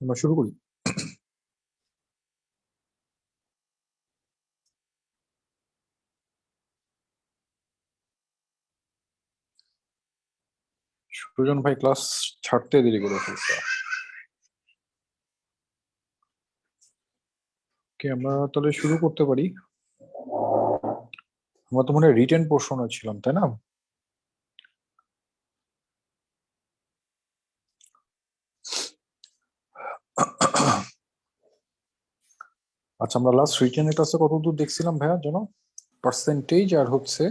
আমরা শুরু করি। সুজন ভাই ক্লাস ছাড়তে দেরি করে ফেলছে। আমরা তাহলে শুরু করতে পারি। আমরা তো মনে হয় রিটেন পোর্শনে ছিলাম, তাই না? আচ্ছা, আমরা লাস্ট রিটেনের ক্লাসে কতদূর দেখছিলাম ভাইয়া? যেন পার্সেন্টেজ আর হচ্ছে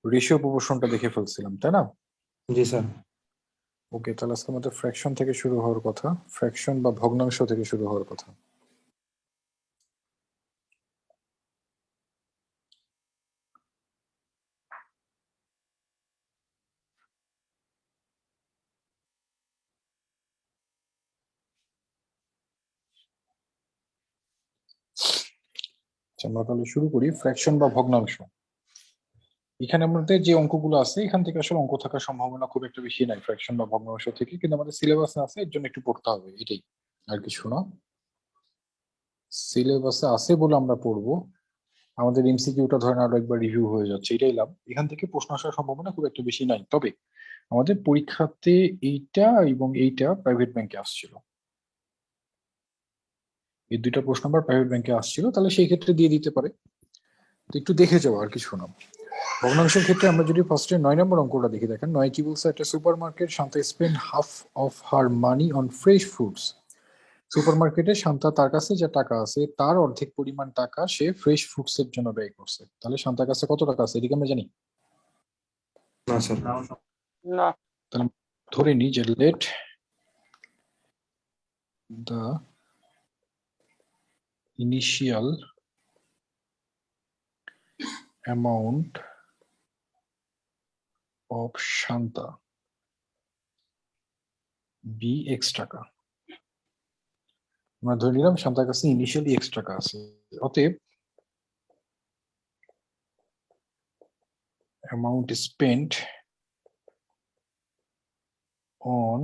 রেশিও প্রপোর্শনটা দেখে ফেলছিলাম, তাই না? জি স্যার। ওকে, তাহলে আজকে আমাদের ফ্র্যাকশন থেকে শুরু হওয়ার কথা, ফ্র্যাকশন বা ভগ্নাংশ থেকে শুরু হওয়ার কথা। আমরা তাহলে শুরু করি ফ্র্যাকশন বা ভগ্নাংশ। এখানে আমাদের যে অঙ্কগুলো আছে এখান থেকে আসলে অঙ্ক থাকার সম্ভাবনা খুব একটা বেশি নাই ফ্র্যাকশন বা ভগ্নাংশ থেকে, কিন্তু আমাদের সিলেবাসে আছে, এর জন্য একটু পড়তে হবে, এটাই আর কিছু না। সিলেবাসে আছে বলে আমরা পড়বো, আমাদের এমসিকিউটা ধরেন আরো একবার রিভিউ হয়ে যাচ্ছে, এটাই লাভ। এখান থেকে প্রশ্ন আসার সম্ভাবনা খুব একটা বেশি নাই। তবে আমাদের পরীক্ষাতে এইটা এবং এইটা প্রাইভেট ব্যাংকে আসছিল, এই দুইটা প্রশ্ন আবার প্রাইভেট ব্যাংকে আসছিল, তাহলে সেই ক্ষেত্রে দিয়ে দিতে পারে। তো একটু দেখে যাও আর কিছু না। ভগ্নাংশের ক্ষেত্রে আমরা যদি ফার্স্টে 9 নম্বর অঙ্কটা দেখি, দেখেন 9 কি বলছে, একটা super market Shanta spend half of her money on fresh fruits. Super মার্কেটে শান্তা তার কাছে যে টাকা আছে তার অর্ধেক পরিমাণ টাকা সে ফ্রেশ ফ্রুটস এর জন্য ব্যয় করছে। তাহলে শান্তার কাছে কত টাকা আছে এদিকে আমরা জানি না স্যার। না। তাহলে ধরে নি যে let the initial amount of Shanta be X টাকা। আমরা ধরে নিলাম শান্তার কাছে ইনিশিয়ালি এক্স টাকা আছে, অতএব amount spent on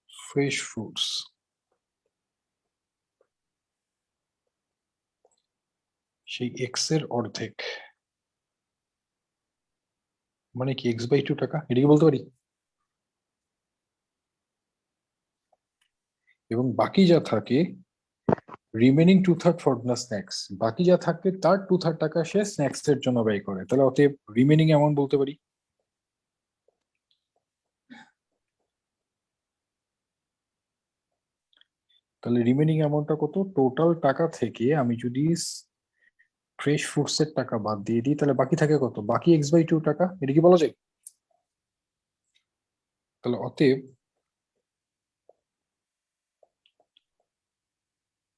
fresh fruits সেই এক্স এর অর্ধেক, মানে কি x/2 টাকা, এটাকে বলতে পারি। এবং বাকি যা থাকে রিমেনিং 2/3 ফর দ্য স্ন্যাক্স, বাকি যা থাকে তার 2/3 টাকা সে স্ন্যাক্স এর জন্য ব্যয় করে। তাহলে অতএব রিমেনিং অ্যামাউন্ট বলতে পারি। তাহলে রিমেনিং অ্যামাউন্টটা কত? টোটাল টাকা থেকে আমি যদি ফ্রেশ ফ্রুটস এর টাকা বাদ দিয়ে দিই তাহলে বাকি থাকে কত? বাকি x/2 টাকা, এটা কি বলা যায়? তাহলে অতএব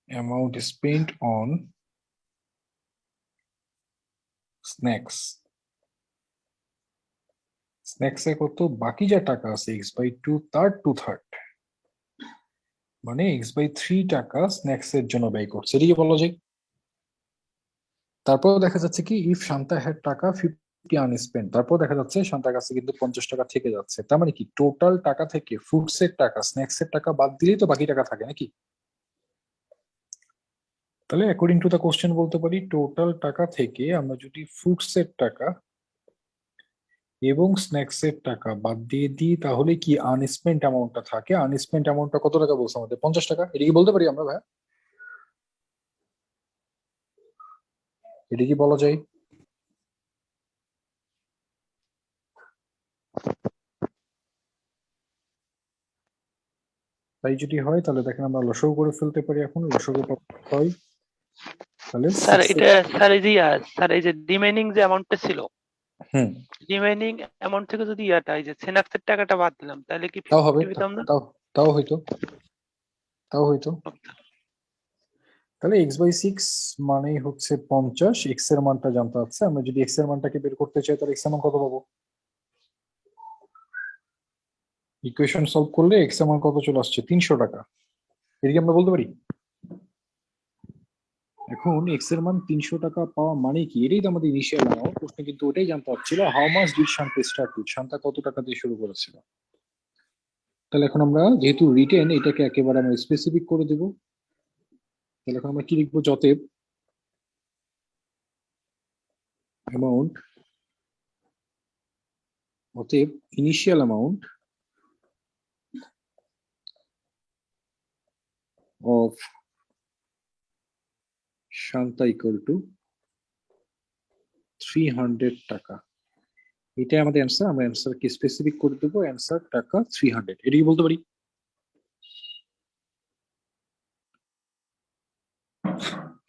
amount spent on snacks, snacks এ কত? বাকি যা টাকা আছে x/2 তার 2/3, মানে x/3 টাকা স্ন্যাক্স এর জন্য ব্যয় করছে, এদিকে বলা যায়। তারপর দেখা যাচ্ছে কি ইফ শান্তা হ্যাড টাকা 50 আনস্পেন্ট, তারপর দেখা যাচ্ছে শান্তার কাছে কিন্তু 50 টাকা থেকে যাচ্ছে। তার মানে কি টোটাল টাকা থেকে ফুডস এর টাকা স্ন্যাক্স এর টাকা বাদ দিলেই তো বাকি টাকা থাকে নাকি? তাহলে অ্যাকর্ডিং টু দা কোশ্চেন বলতে পারি টোটাল টাকা থেকে আমরা যদি ফুডস এর টাকা এবং স্ন্যাক্স এর টাকা বাদ দিয়ে দিই তাহলে কি আনস্পেন্ট অ্যামাউন্টটা থাকে। আনস্পেন্ট অ্যামাউন্টটা কত টাকা বলছে আমাদের? 50 টাকা, এটা কি বলতে পারি আমরা ভাই? এটা কি বলা যায়? তাই যদি হয় তাহলে দেখেন আমরা লসাগু করে ফেলতে পারি। এখন লসাগু হয় তাহলে স্যার এটা স্যার এই যে স্যার এই যে রিমেইনিং যে অ্যামাউন্টটা ছিল, রিমেইনিং অ্যামাউন্ট থেকে যদি এই যে সেনাক্সের টাকাটা বাদ দিলাম তাহলে কি তাও হবে, 50 পেতাম না? তাও হইতো, তাহলে x/6 মানেই হচ্ছে 50, এক্স এর মানটা জানতে হচ্ছে। আমরা যদি এক্স এর মানটাকে বের করতে চাই তাহলে এক্স এর মান কত পাবো? ইকুয়েশন সলভ করলে এক্স এর মান কত চলে আসছে? 300 টাকা, এদিকে আমরা বলতে পারি। এখন এক্স এর মান 300 টাকা পাওয়া মানে কি? এটাই তো আমাদের ইনিশিয়াল অ্যামাউন্ট। প্রশ্ন কিন্তু ওটাই জানতে হচ্ছিল, how much did Shanta start with, Shanta কত টাকা দিয়ে শুরু করেছিল। তাহলে এখন আমরা যেহেতু রিটেন এটাকে একেবারে আমরা স্পেসিফিক করে দেব। তাহলে এখন আমরা কি লিখবো, যতএব অ্যামাউন্ট, অতএব initial amount of Shanta equal to 300 টাকা। এটাই আমাদের অ্যান্সার। আমরা অ্যান্সারকে স্পেসিফিক করে দেবো, অ্যান্সার টাকা 300। এটা কি বলতে পারি?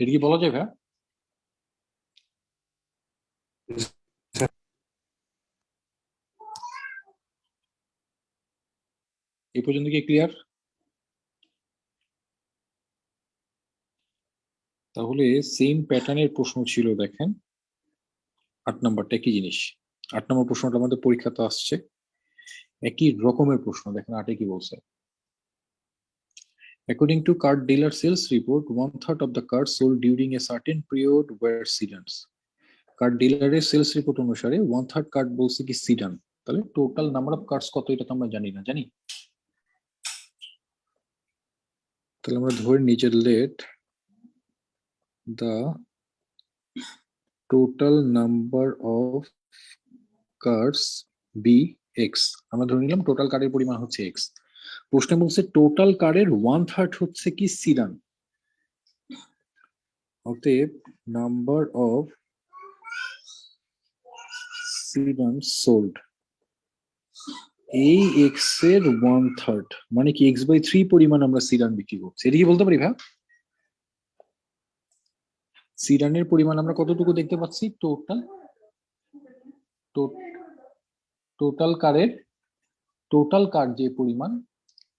এটা কি বলা যায় ভাই? এই পর্যন্ত কি ক্লিয়ার? তাহলে সেম প্যাটার্নের প্রশ্ন ছিল, দেখেন 8 নাম্বারটা কি জিনিস। 8 নম্বর প্রশ্নটা আমাদের পরীক্ষাতে আসছে, একই রকমের প্রশ্ন। দেখেন 8-এ কি বলছে। According to card dealer sales report, 1/3 of the cards sold during a certain period were sedans. Car ডিলারের সেলস রিপোর্ট অনুসারে 1/3 কার্ড বলছে কি সিডান। তাহলে টোটাল নাম্বার অফ কার্ডস কত, এটা তো আমরা জানি না, জানি? তাহলে আমরা ধরে নিচে late the total number of cards be x। আমরা ধরে নিলাম টোটাল কার্ডের পরিমাণ হচ্ছে x। প্রশ্নে বলছে টোটাল কার্ডের 1/3 হচ্ছে কি সিডান। অতএব নাম্বার অফ সিডান সোল্ড, এই এক্স এর 1/3 মানে কি x/3 পরিমাণ আমরা সিডান বিক্রি করছি। এটা কি বলতে পারি ভাই? সিডানের পরিমাণ আমরা কতটুকু দেখতে পাচ্ছি? টোটাল কার্ড যে পরিমাণ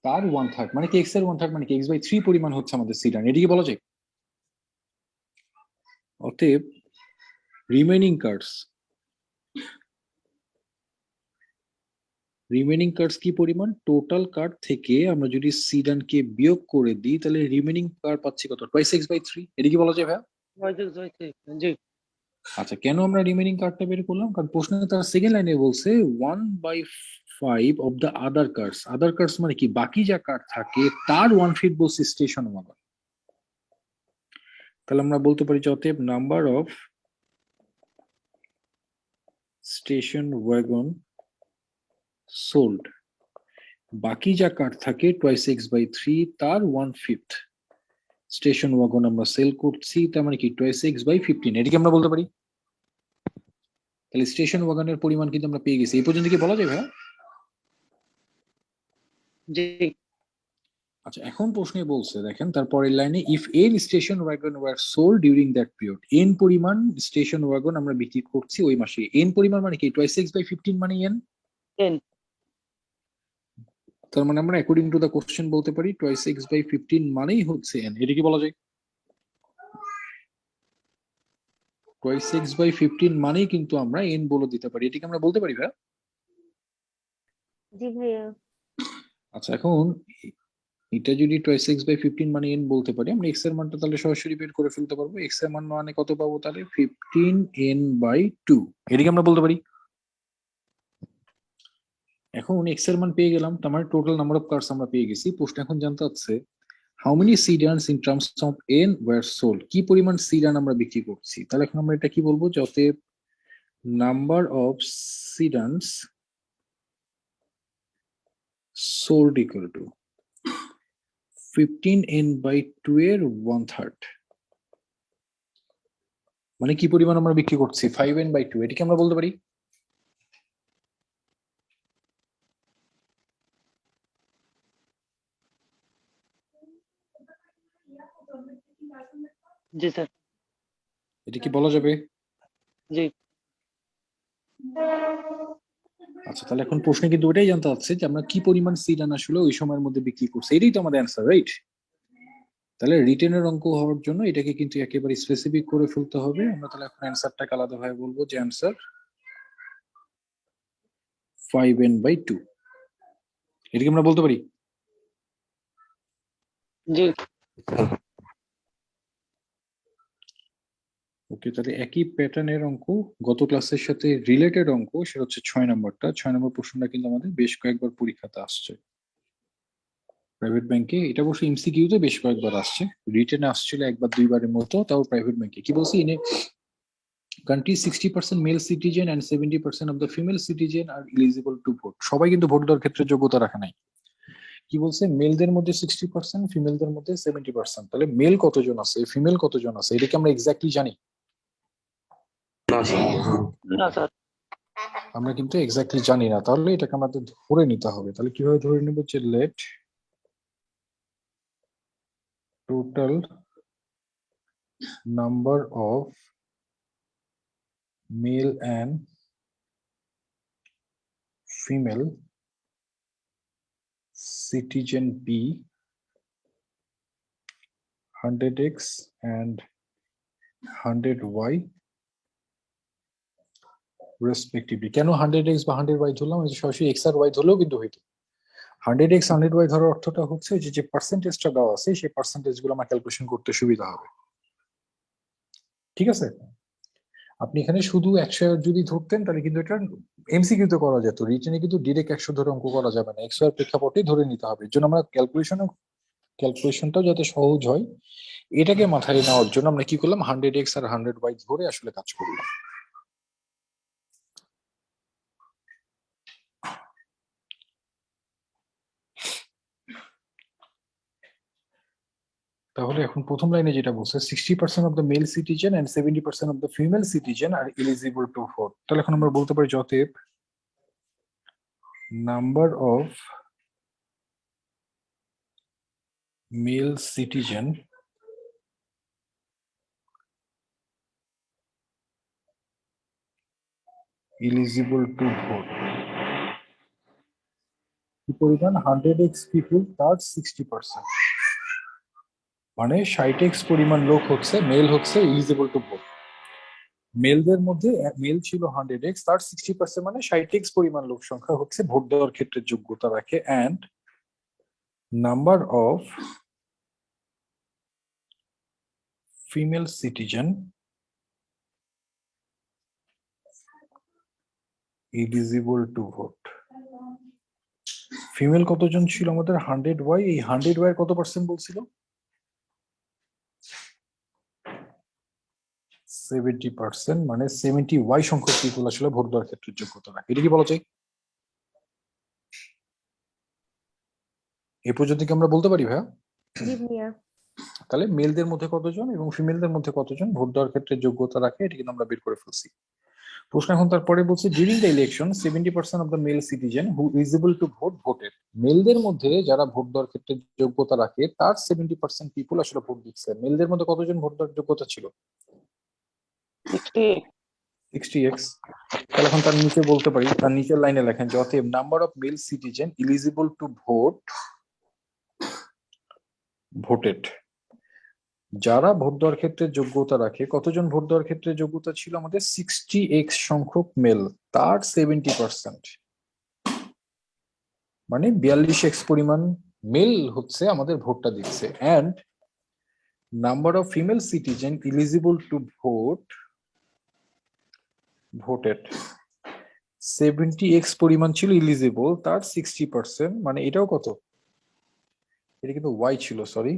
তার 1/3 মানে কি এক্স এর 1/3 মানে কি x/3 পরিমাণ হচ্ছে আমাদের সিডান। এটা কি বলা যায়? অতএব রিমেইনিং কার্ডস কি পরিমাণ? টোটাল কার্ড থেকে আমরা যদি সিডান কে বিয়োগ করে দিই তাহলে রিমেইনিং কার্ড পাচ্ছি কত? Twice x/3। এটা কি বলা যায় ভাই? জি আচ্ছা, কেন আমরা রিমেইনিং কার্ডটা বের করলাম? কারণ প্রশ্নে তার সেকেন্ড লাইনে বলছে 1/5 of the other cards. Other cards মানে কি বাকি যা কার্ড থাকে তার 1/5 বলছে স্টেশন ওয়াগন। তাহলে আমরা বলতে পারি যে অতএব number of station wagon sold, বাকি যা কার্ড থাকে টুয়াইস x/3 তার 1/5 স্টেশন ওয়াগন আমরা সেল করছি, তার মানে কি টুয়াইস x/15। এটা কি আমরা বলতে পারি? তাহলে স্টেশন ওয়াগনের পরিমাণ কিন্তু আমরা পেয়ে গেছি। এই পর্যন্ত কি বলা যায় ভাই? জি আচ্ছা, এখন প্রশ্নে বলছে দেখেন তারপরের লাইনে if N station wagon were sold during that period. N পরিমাণ স্টেশন ওয়াগন আমরা বিক্রি করছি ওই মাসে। এন পরিমাণ মানে কি টুয়াইস x/15 মানে এন। এন তার মানে আমরা অ্যাকর্ডিং টু দা কোশ্চেন বলতে পারি টুয়াইস x/15 মানেই হচ্ছে এন। এটা কি বলা যায়? টুয়াইস x/15 মানেই কিন্তু আমরা এন বলে দিতে পারি। এটাকে আমরা বলতে পারি ভাই? জি ভাইয়া। আচ্ছা, এখন এটা যদি টুয়াইস x/15 মানে n বলতে পারি, আমরা x এর মানটা তাহলে সরাসরি বের করে ফেলতে পারবো। x এর মান মানে কত পাবো? তাহলে 15n/2। এটাকে আমরা বলতে পারি। এখন x এর মান পেয়ে গেলাম, তার মানে টোটাল নাম্বার অফ কার্ডস আমরা পেয়ে গেছি। প্রশ্ন এখন জানতে চাচ্ছে how many sedans in terms of n were sold. কি পরিমাণ সিডান আমরা বিক্রি করছি। তাহলে এখন আমরা এটা কি বলবো, যাতে number of sedans sold equal to 15n/2 এর 1/3 মানে কি পরিমাণ আমরা বিক্রি করছি? 5n/2। এটাকে আমরা বলতে পারি। জি স্যার এটা কি বলা যাবে? জি আচ্ছা, তাহলে এখন প্রশ্নে কিন্তু ওটাই জানতে চাচ্ছে যে আমরা কি পরিমাণ সিডান আসলে ওই সময়ের মধ্যে বিক্রি করছি। এটাই তো আমাদের অ্যান্সার, রাইট? তাহলে রিটেনের অঙ্ক হওয়ার জন্য এটাকে কিন্তু একেবারে স্পেসিফিক করে ফেলতে হবে। আমরা তাহলে এখন অ্যান্সারটাকে আলাদাভাবে বলবো যে অ্যান্সার 5n/2। এটা কি আমরা বলতে পারি? জি ওকে, তাহলে একই প্যাটার্নের অঙ্ক গত ক্লাসের সাথে রিলেটেড অঙ্ক, সেটা হচ্ছে 6 নম্বরটা। 6 নম্বর প্রশ্নটা কিন্তু আমাদের বেশ কয়েকবার পরীক্ষাতে আসছে। প্রাইভেট ব্যাংকে এটা অবশ্য এমসিকিউতে বেশ কয়েকবার আসছে, রিটেন আসছিল একবার দুইবারের মতো, তাও প্রাইভেট ব্যাংকে কি বলছি, in country 60% male citizen and 70% of the female citizen are eligible to vote. সবাই কিন্তু ভোট দেওয়ার ক্ষেত্রে যোগ্যতা রাখে নাই। কি বলছে, মেলদের মধ্যে 60%, ফিমেলদের মধ্যে 70%। তাহলে মেল কতজন আছে, ফিমেল কতজন আছে, এটা কি আমরা এক্স্যাক্টলি জানি? না স্যার। না স্যার। আমরা কিন্তু এক্স্যাক্টলি জানি না, তাহলে এটাকে আমাদের ধরে নিতে হবে। তাহলে কিভাবে ধরে নিব, যে let total number of male and female citizen be 100x and 100y respectively। কেন 100x বা 100y ধরলাম, সরাসরি x আর y ধরলেও কিন্তু হইতো। 100x 100y ধরার অর্থটা হচ্ছে যে পার্সেন্টেজটা দেওয়া আছে সেই পার্সেন্টেজ গুলো আমার ক্যালকুলেশন করতে সুবিধা হবে। ঠিক আছে, আপনি এখানে শুধু 100 যদি ধরতেন তাহলে কিন্তু এটা এমসিকিউতে করা যেত, রিটেনে কিন্তু ডিরেক্ট 100 ধরে অঙ্ক করা যাবে না, এক্স এর প্রেক্ষাপটে ধরে নিতে হবে। এর জন্য আমরা ক্যালকুলেশনটাও যাতে সহজ হয় এটাকে মাথায় নেওয়ার জন্য আমরা কি করলাম, 100x আর 100y ধরে আসলে কাজ করলাম। তাহলে এখন প্রথম লাইনে যেটা বলছে 60% of the male citizen and 70% of the female citizen are eligible to vote. তাহলে এখন আমরা বলতে পারি যতএব number of male citizen eligible to vote কি পরিমাণ, 100x পিপল তার 60%, মানে 60x পরিমাণ লোক হচ্ছে মেল হচ্ছে এলিজিবল টু ভোট। মেলদের মধ্যে মেল ছিল 100x, তার 60% মানে 60x পরিমাণ লোক সংখ্যা হচ্ছে ভোট দেওয়ার ক্ষেত্রে যোগ্যতা রাখে। And number of female citizen eligible to vote. Female কতজন ছিল আমাদের, 100y, এই 100y কত পার্সেন্ট বলছিল, 70%, মানে 70y সংখ্যক পিপল আসলে ভোট দেওয়ার ক্ষেত্রে যোগ্যতা রাখে। এটা কি বলা যায়? এ পর্যন্ত কি আমরা বলতে পারি ভাইয়া? জি ভাইয়া। তাহলে মেলদের মধ্যে কতজন এবং ফিমেলদের মধ্যে কতজন ভোট দেওয়ার ক্ষেত্রে যোগ্যতা রাখে এটা কিন্তু আমরা বের করে ফেলছি। প্রশ্ন এখন তারপরে বলছে during the election 70% of the male citizen who eligible to vote voted. মেলদের মধ্যে যারা ভোট দেওয়ার ক্ষেত্রে যোগ্যতা রাখে তার 70% পিপল আসলে ভোট দিচ্ছে। মেলদের মধ্যে কতজন ভোট দেওয়ার যোগ্যতা ছিল, 60x। তাহলে এখন তার নিচে বলতে পারি, তার নিচের লাইনে লেখেন যে অতএব number of male citizen eligible to vote voted. যারা ভোট দেওয়ার ক্ষেত্রে যোগ্যতা রাখে, কতজন ভোট দেওয়ার ক্ষেত্রে যোগ্যতা ছিল আমাদের, 60x সংখ্যক মেল তার 70%, মানে 42x পরিমাণ মেল হচ্ছে আমাদের ভোটটা দিচ্ছে। And number of female citizen eligible to vote voted, 70x পরিমাণ ছিল এলিজিবল, তার 60%, মানে এটাও কত, এটা কিন্তু y ছিল, সরি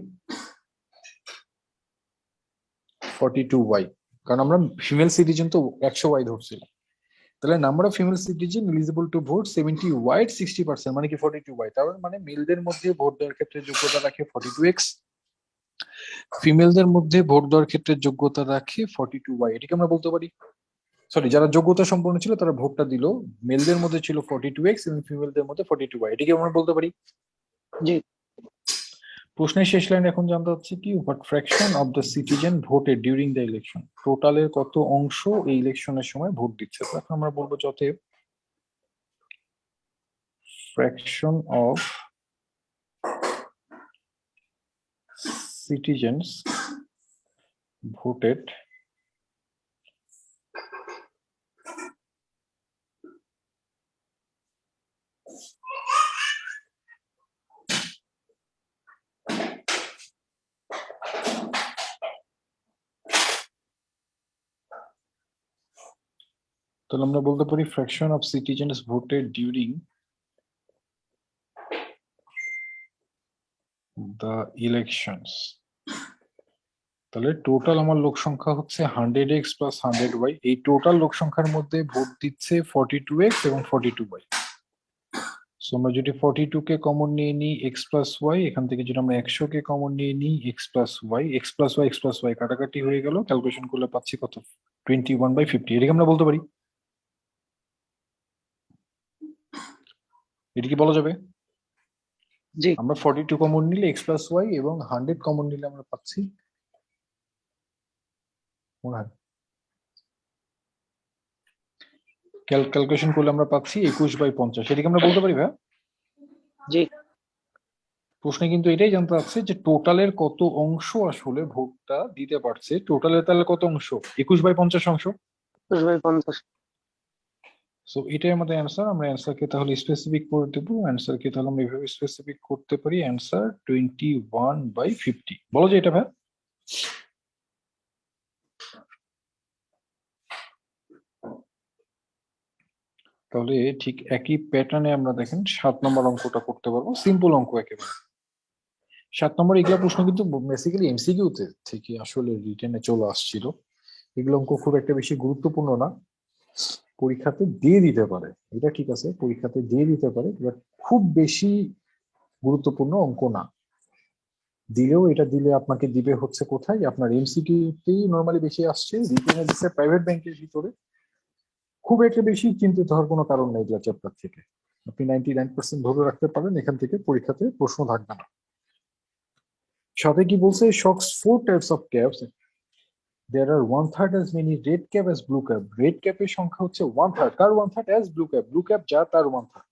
42y, কারণ আমরা ফিমেল সিটিজেন তো 100y ধরছিলাম। তাহলে number of female citizen eligible to vote 70y 60%, মানে কি 42y। তার মানে মেলদের মধ্যে ভোট দেওয়ার ক্ষেত্রে যোগ্যতা রাখে 42x, ফিমেলদের মধ্যে ভোট দেওয়ার ক্ষেত্রে যোগ্যতা রাখে 42y। এটাকে আমরা বলতে পারি, সরি, যারা যোগ্যতা সম্পন্ন ছিল তারা ভোটটা দিল, মেলদের মধ্যে ছিল 42x এবং ফিমেলদের মধ্যে 42y। এটাকে আমরা বলতে পারি। জি। প্রশ্নের শেষ লাইন এখন জানতে হচ্ছে কি, what fraction of the citizen voted during the election. টোটালের কত অংশ এই ইলেকশনের সময় ভোট দিচ্ছে। তো এখন আমরা বলবো যতএব ফ্র্যাকশন অফ সিটিজেন্স ভোটেড তাহলে আমরা বলতে পারি fraction of citizens voted during the elections. তাহলে টোটাল আমার লোক সংখ্যা হচ্ছে 100x প্লাস 100y। এই টোটাল লোক সংখ্যার মধ্যে ভোট দিচ্ছে 42x এবং 42y। সো আমরা যদি 42 কে কমন নিয়ে নিই x প্লাস y, এখান থেকে যদি আমরা 100 কে কমন নিয়ে নিই x plus y, x plus y, x plus y কাটাকাটি হয়ে গেল, ক্যালকুলেশন করলে পাচ্ছি কত? 21/50। এটাকে আমরা বলতে পারি, এটা কি বলা যাবে? জি। আমরা 42 কমন নিলে x প্লাস y এবং 100 কমন নিলে আমরা পাচ্ছি, মনে হয় ক্যালকুলেশন করলে আমরা পাচ্ছি 21/50। এটাকে আমরা বলতে পারি ভাই? জি। প্রশ্নে কিন্তু এটাই জানতে চাচ্ছে যে টোটালের কত অংশ আসলে ভোটটা দিতে পারছে। টোটালের তাহলে কত অংশ? 21/50 অংশ। 21/50। সো এটাই আমাদের অ্যান্সার। আমরা অ্যান্সারকে তাহলে স্পেসিফিক করে দেবো। অ্যান্সারকে তাহলে আমরা এইভাবে স্পেসিফিক করতে পারি, অ্যান্সার 21/50। বলো যে এটা ভাই। তাহলে ঠিক একই প্যাটার্নে আমরা দেখেন 7 নম্বর অঙ্কটা করতে পারবো, সিম্পল অঙ্ক একেবারে। 7 নম্বর এগুলো প্রশ্ন কিন্তু বেসিক্যালি এমসিকিউ থেকে আসলে রিটেনে চলে আসছিল। এগুলো অঙ্ক খুব একটা বেশি গুরুত্বপূর্ণ না, পরীক্ষাতে দিয়ে দিতে পারে, এটা ঠিক আছে, পরীক্ষাতে দিয়ে দিতে পারে, বাট খুব বেশি গুরুত্বপূর্ণ অঙ্ক না। দিলেও এটা দিলে আপনাকে দিবে হচ্ছে কোথায়? আপনার এমসিকিউতেই নরমালি বেশি আসছে, রিটেনে দিচ্ছে প্রাইভেট ব্যাংকের ভিতরে। খুব একটা বেশি চিন্তিত হওয়ার কোনো কারণ নেই এগুলো চ্যাপ্টার থেকে। আপনি 99% ধরে রাখতে পারেন এখান থেকে পরীক্ষাতে প্রশ্ন থাকবে না। সাথে কি বলছে? শক্স 4 types of caps. There are 1/3 as many red cap as blue cap. Red ক্যাপের সংখ্যা হচ্ছে 1/3। কার 1/3? as blue cap. Blue cap যা তার 1/3।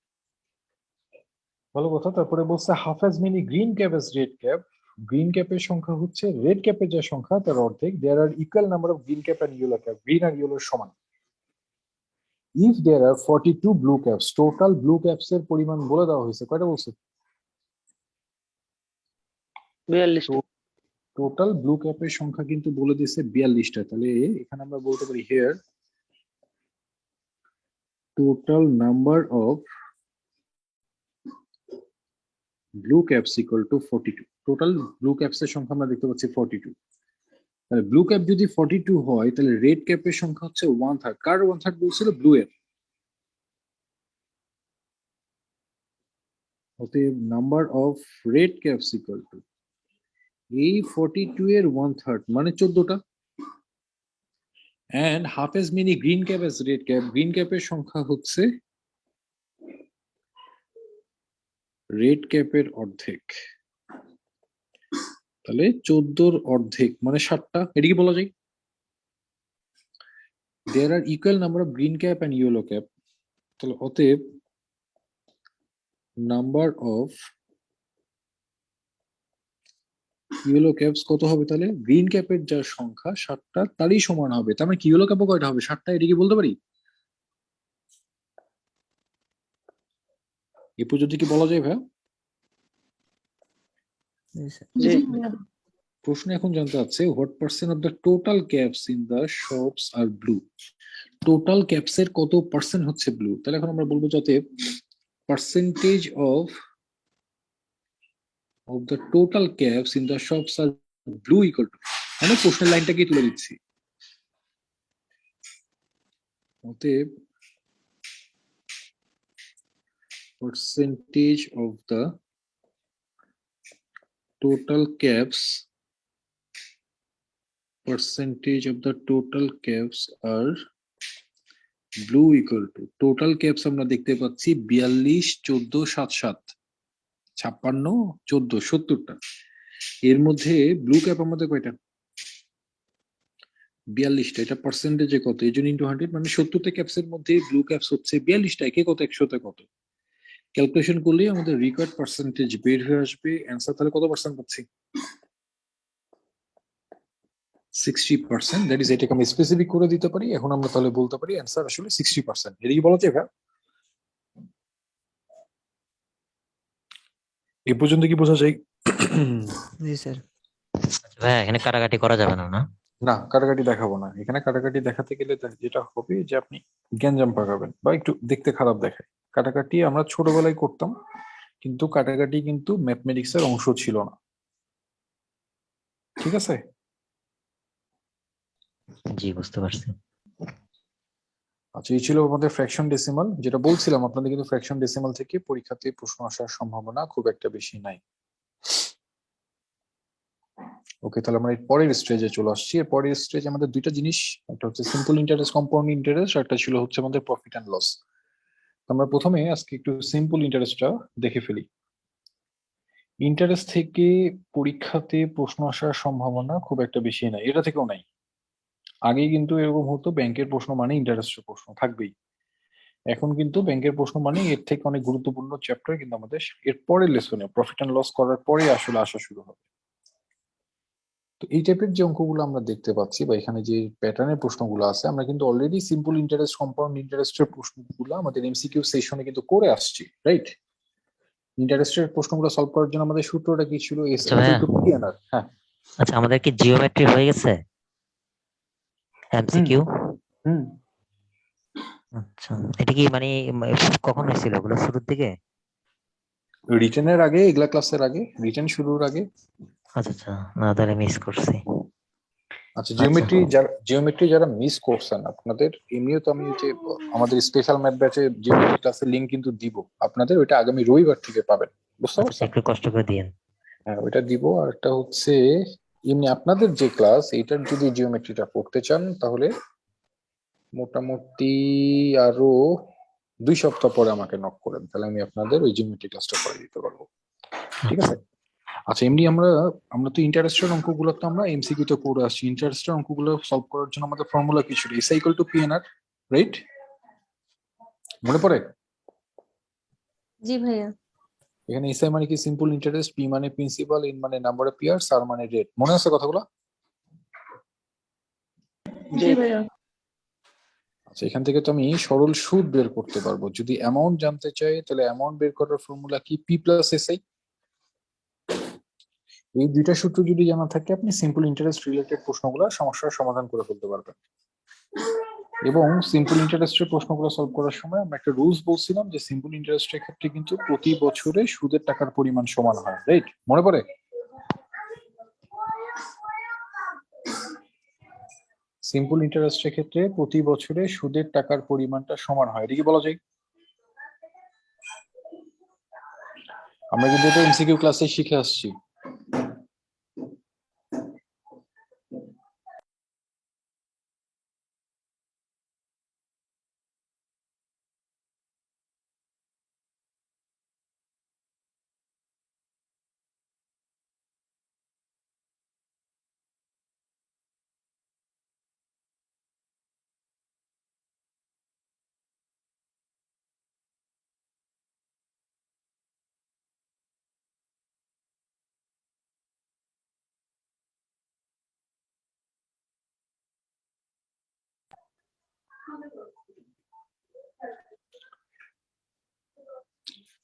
ভালো কথা। তারপরে বলছে half as many green cap as red cap. Green ক্যাপের সংখ্যা হচ্ছে রেড ক্যাপের যা সংখ্যা তার অর্ধেক। There are equal number of green cap and yellow cap. Green আর ইয়েলোর সমান। If there are 42 blue caps, total blue caps এর পরিমাণ বলে দেওয়া হয়েছে। কয়টা বলছে? 42টা। টোটাল ব্লু ক্যাপের সংখ্যা কিন্তু বলে দিয়েছে 42টা। তাহলে এখানে আমরা বলতে পারি here total number of blue caps equal two 42। Total blue caps এর সংখ্যা আমরা দেখতে পাচ্ছি 42। তাহলে ব্লু ক্যাপ যদি 42 হয়, তাহলে রেড ক্যাপের সংখ্যা হচ্ছে 1/3। কার 1/3 বলছিল? ব্লু এর। অতএব number of red caps equal to এই 42 এর 1/3 মানে 14টা। and half as many green cap as red cap. Green ক্যাপের সংখ্যা হচ্ছে রেড ক্যাপের অর্ধেক। তাহলে 14 অর্ধেক মানে 7টা। এটা কি বলা যায়? There are equal number of green cap and yellow cap. তাহলে অতএব নাম্বার অফ ইয়েলো ক্যাপস কত হবে? তাহলে গ্রিন ক্যাপের যা সংখ্যা 7টা তারই সমান হবে। তার মানে কি ইয়েলো ক্যাপও কয়টা হবে? 7টা। এটা কি বলতে পারি? এ পর্যন্ত কি বলা যায় ভাই? জি ভাইয়া। প্রশ্ন এখন জানতে চাচ্ছে what percent of the total caps in the shops are blue. Total caps এর কত পার্সেন্ট হচ্ছে ব্লু? তাহলে এখন আমরা বলবো যাতে percentage of the total caps in the shops are blue equal to, মানে প্রশ্নের লাইনটাকে তুলে দিচ্ছি। অতএব percentage of the total caps are blue equal to total caps আমরা দেখতে পাচ্ছি 42, 14, 7, 56, 14, 70টা। এর মধ্যে ব্লু ক্যাপ আমাদের কয়টা? 42টা। এটা পার্সেন্টেজে কত? এই জন্য ইন্টু 100 মানে 70টা ক্যাপসের মধ্যে ব্লু ক্যাপস হচ্ছে 42টা। একে কত? 100তে কত? ক্যালকুলেশন করলে আমাদের রিকোয়ার্ড পার্সেন্টেজ বের হয়ে আসবে। অ্যান্সার তাহলে কত পার্সেন্ট পাচ্ছি? 60%। দ্যাট ইজ, এটাকে আমি স্পেসিফিক করে দিতে পারি। এখন আমরা তাহলে বলতে পারি অ্যান্সার আসলে 60%। এটা কি বলা যায় ভাই? এ পর্যন্ত কি বোঝা যায়? জি স্যার। ভাই এখানে কাটাকাটি করা যাবে না, না? না, কাটাকাটি দেখাবো না। এখানে কাটাকাটি দেখাতে গেলে যেটা হবে যে আপনি গ্যাঞ্জাম পাকাবেন বা একটু দেখতে খারাপ দেখায়। কাটাকাটি আমরা ছোটবেলায় করতাম, কিন্তু কাটাকাটি কিন্তু ম্যাথমেটিক্স এর অংশ ছিল না। ঠিক আছে? জি, বুঝতে পারছি। আচ্ছা, এই ছিল আমাদের ফ্র্যাকশন ডেসিমাল। যেটা বলছিলাম আপনাদের, কিন্তু ফ্র্যাকশন ডেসিমাল থেকে পরীক্ষাতে প্রশ্ন আসার সম্ভাবনা খুব একটা বেশি নাই। ওকে, তাহলে আমরা এর পরের স্টেজে চলে আসছি। এর পরের স্টেজ আমাদের দুইটা জিনিস, একটা হচ্ছে সিম্পল ইন্টারেস্ট, কম্পাউন্ড ইন্টারেস্ট, আর একটা ছিল হচ্ছে আমাদের প্রফিট অ্যান্ড লস। আমরা প্রথমে আজকে একটু সিম্পল ইন্টারেস্টটা দেখে ফেলি। ইন্টারেস্ট থেকে পরীক্ষাতে প্রশ্ন আসার সম্ভাবনা খুব একটা বেশি নাই, এটা থেকেও নাই। আগে কিন্তু এরকম হতো, ব্যাংকের প্রশ্ন মানে ইন্টারেস্টের প্রশ্ন থাকবেই। এখন কিন্তু ব্যাংকের প্রশ্ন মানে এর থেকে অনেক গুরুত্বপূর্ণ চ্যাপ্টার কিন্তু আমাদের এর পরের লেসনে প্রফিট অ্যান্ড লস করার পরে আসলে আসা শুরু হবে। তো এই টাইপের যে অঙ্কগুলো আমরা দেখতে পাচ্ছি বা এখানে যে প্যাটার্নের প্রশ্নগুলো আছে, আমরা কিন্তু অলরেডি সিম্পল ইন্টারেস্ট, কম্পাউন্ড ইন্টারেস্টের প্রশ্নগুলো আমাদের এমসিকিউ সেশনে কিন্তু করে আসছি, রাইট? ইন্টারেস্টের প্রশ্নগুলো সলভ করার জন্য আমাদের সূত্রটা কি ছিল? এস আচ্ছা ভাইয়া। ইকুয়াল টু পি এন আর। হ্যাঁ, আচ্ছা, আমাদের কি জিওমেট্রি হয়ে গেছে এমসিকিউ? হুম। আচ্ছা, এটা কি মানে কখন হয়েছিল ওগুলো, শুরুর দিকে? রিটেনের আগে, এগুলা ক্লাসের আগে, রিটেন শুরুর আগে। আচ্ছা আচ্ছা, না তাহলে মিস করছি। আচ্ছা, আচ্ছা জিওমেট্রি যারা মিস করছেন, আপনাদের এমনিও তো আমি যে আমাদের স্পেশাল ম্যাথ ব্যাচে জিওমেট্রি ক্লাসের লিংক কিন্তু দিব আপনাদের, ওইটা আগামী রবিবার থেকে পাবেন, বুঝতে আচ্ছা, পারছেন? একটু কষ্ট করে দিয়েন। হ্যাঁ, ওইটা দিব। আর একটা হচ্ছে এমনি আপনাদের যে ক্লাস, এইটার যদি জিওমেট্রিটা করতে চান তাহলে মোটামুটি আরো 2 সপ্তাহ পরে আমাকে নক করেন, তাহলে আমি আপনাদের ওই জিওমেট্রি ক্লাসটা করে দিতে পারবো, ঠিক আছে? আচ্ছা, এমনি আমরা তো ইন্টারেস্টের অঙ্কগুলো তো আমরা এমসিকিউ তে করে আসছি। ইন্টারেস্টের অঙ্কগুলো সলভ করার জন্য আমাদের ফর্মুলা কি ছিল? S equal to P N R, right? মনে পড়ে? জি ভাইয়া। এখানে এস আই মানে কি? সিম্পল ইন্টারেস্ট, পি মানে প্রিন্সিপাল, এন মানে নাম্বার অফ ইয়ার্স, আর মানে রেট। মনে আছে কথাগুলো? জি ভাইয়া। আচ্ছা, এখান থেকে তো আমি সরল সুদ বের করতে পারবো। যদি অ্যামাউন্ট জানতে চাই তাহলে অ্যামাউন্ট বের করার ফর্মুলা কি? P plus S I. এই দুইটা সূত্র যদি জানা থাকে, আপনি সিম্পল ইন্টারেস্ট রিলেটেড প্রশ্নগুলো সমস্যার সমাধান করে ফেলতে পারবেন। এবং সিম্পল ইন্টারেস্টের প্রশ্নগুলো সলভ করার সময় আমরা একটা রুলস বলছিলাম যে সিম্পল ইন্টারেস্টের ক্ষেত্রে কিন্তু প্রতি বছরে সুদের টাকার পরিমাণ সমান হয়, রাইট? মনে পড়ে? সিম্পল ইন্টারেস্টের ক্ষেত্রে প্রতি বছরে সুদের টাকার পরিমাণটা সমান হয়, এটা কি বলা যায়? আমরা কিন্তু এটা এমসিকিউ ক্লাসে শিখে আসছি।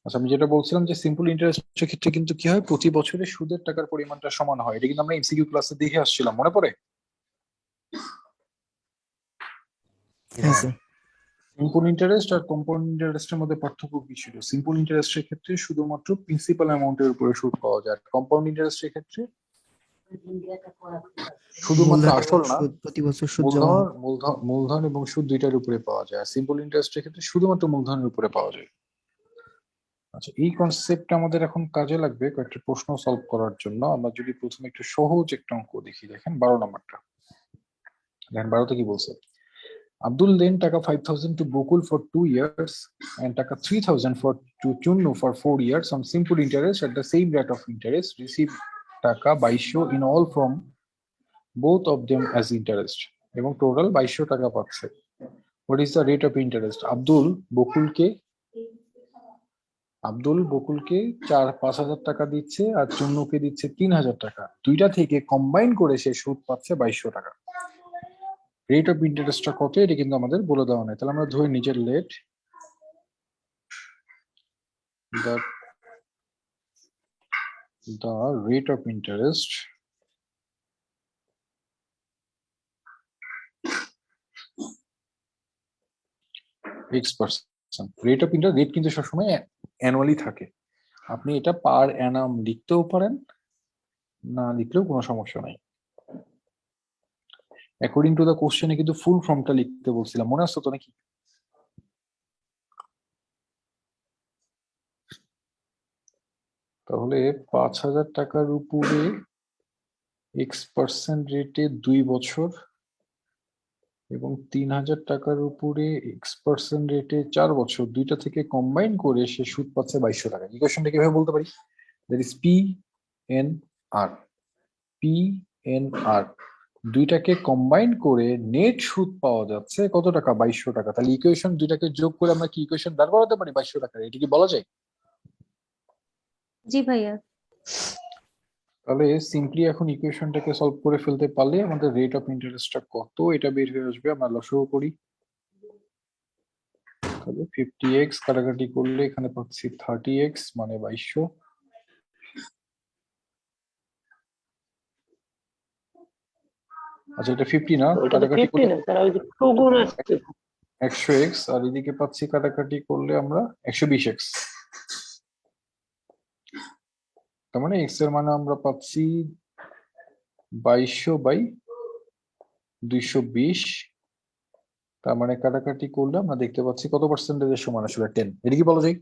আচ্ছা, আমি যেটা বলছিলাম যে সিম্পল ইন্টারেস্টের ক্ষেত্রে কিন্তু কি হয়, প্রতি বছরে সুদের টাকার পরিমাণটা সমান হয়, এটা কিন্তু আমরা এমসিকিউ ক্লাসে দেখে আসছিলাম, মনে পড়ে? হ্যাঁ স্যার। সিম্পল ইন্টারেস্ট আর কম্পাউন্ড ইন্টারেস্টের মধ্যে পার্থক্য কি ছিল? সিম্পল ইন্টারেস্টের ক্ষেত্রে শুধুমাত্র প্রিন্সিপাল অ্যামাউন্টের উপরে সুদ পাওয়া যায়, কম্পাউন্ড ইন্টারেস্টের ক্ষেত্রে শুধুমাত্র মূলধন আসল না, সুদ প্রতি বছর সুদ জমা মূলধন হয়। মূলধন এবং সুদ দুইটার উপরে পাওয়া যায়। সিম্পল ইন্টারেস্টের ক্ষেত্রে শুধুমাত্র মূলধনের উপরে পাওয়া যায়। আচ্ছা, এই কনসেপ্টটা আমাদের এখন কাজে লাগবে কয়েকটা প্রশ্ন সলভ করার জন্য। আমরা যদি প্রথমে একটু সহজ একটা অঙ্ক দেখি, দেখেন 12 নম্বরটা। দেখেন 12তে কি বলছে? Abdul lent টাকা 5,000 to Bokul for 2 years and টাকা 3,000 to Chunnu for 4 years on simple interest at the same rate of interest. Receive টাকা 2,200 in all from both of them as interest. এবং টোটাল 2,200 টাকা পাচ্ছে। What is the rate of interest? Abdul বকুলকে 5,000 টাকা দিচ্ছে আর চুন্নুকে দিচ্ছে 3,000 টাকা। দুইটা থেকে কম্বাইন করে সে সুদ পাচ্ছে 2,200 টাকা। রেট অফ ইন্টারেস্টটা কত, এটা কিন্তু আমাদের বলে দেওয়া নাই। তাহলে আমরা ধরি নিজের let the rate of interest x%। Rate of interest, rate কিন্তু সবসময় অ্যানুয়ালি থাকে। আপনি এটা পার অ্যানাম লিখতেও পারেন, না লিখলেও কোনো সমস্যা নাই। অ্যাকর্ডিং টু দ্য কোশ্চেনে কিন্তু ফুল ফর্মটা লিখতে বলছিলাম, মনে আসতো তো নাকি? তাহলে 5,000 টাকার উপরে x% রেটে 2 বছর এবং 3,000 টাকার উপরে x% রেটে 4 বছর, দুইটা থেকে কম্বাইন করে সে সুদ পাচ্ছে 2200 টাকা। ইকুয়েশনটা কিভাবে বলতে পারি? That is PNR। PNR দুইটাকে কম্বাইন করে নেট সুদ পাওয়া যাচ্ছে কত টাকা? 2200 টাকা। তাহলে ইকুয়েশন দুইটাকে যোগ করে আমরা কি ইকুয়েশন দাঁড় করাতে পারি 2200 টাকা? এটা কি বলা যায়? জি ভাইয়া। তাহলে সিম্পলি এখন ইকুয়েশনটাকে সলভ করে ফেলতে পারলে আমাদের রেট অফ ইন্টারেস্টটা কত এটা বের হয়ে আসবে। আমরা লসাগু করি। তাহলে 50x কাটাকাটি করলে এখানে পাচ্ছি 30x মানে 2200। আচ্ছা এটা 50 না, ওইটা তো কাটাকাটি 50 করলে না স্যার, ওই যে 2 গুণ আসছে। 100x, আর এদিকে পাচ্ছি কাটাকাটি করলে আমরা 120x। তার মানে x এর মানে আমরা পাচ্ছি 2200/220। তার মানে কাটাকাটি করলে আমরা দেখতে পাচ্ছি কত পার্সেন্টেজের সমান আসলে 10। এটা কি বলা যায়?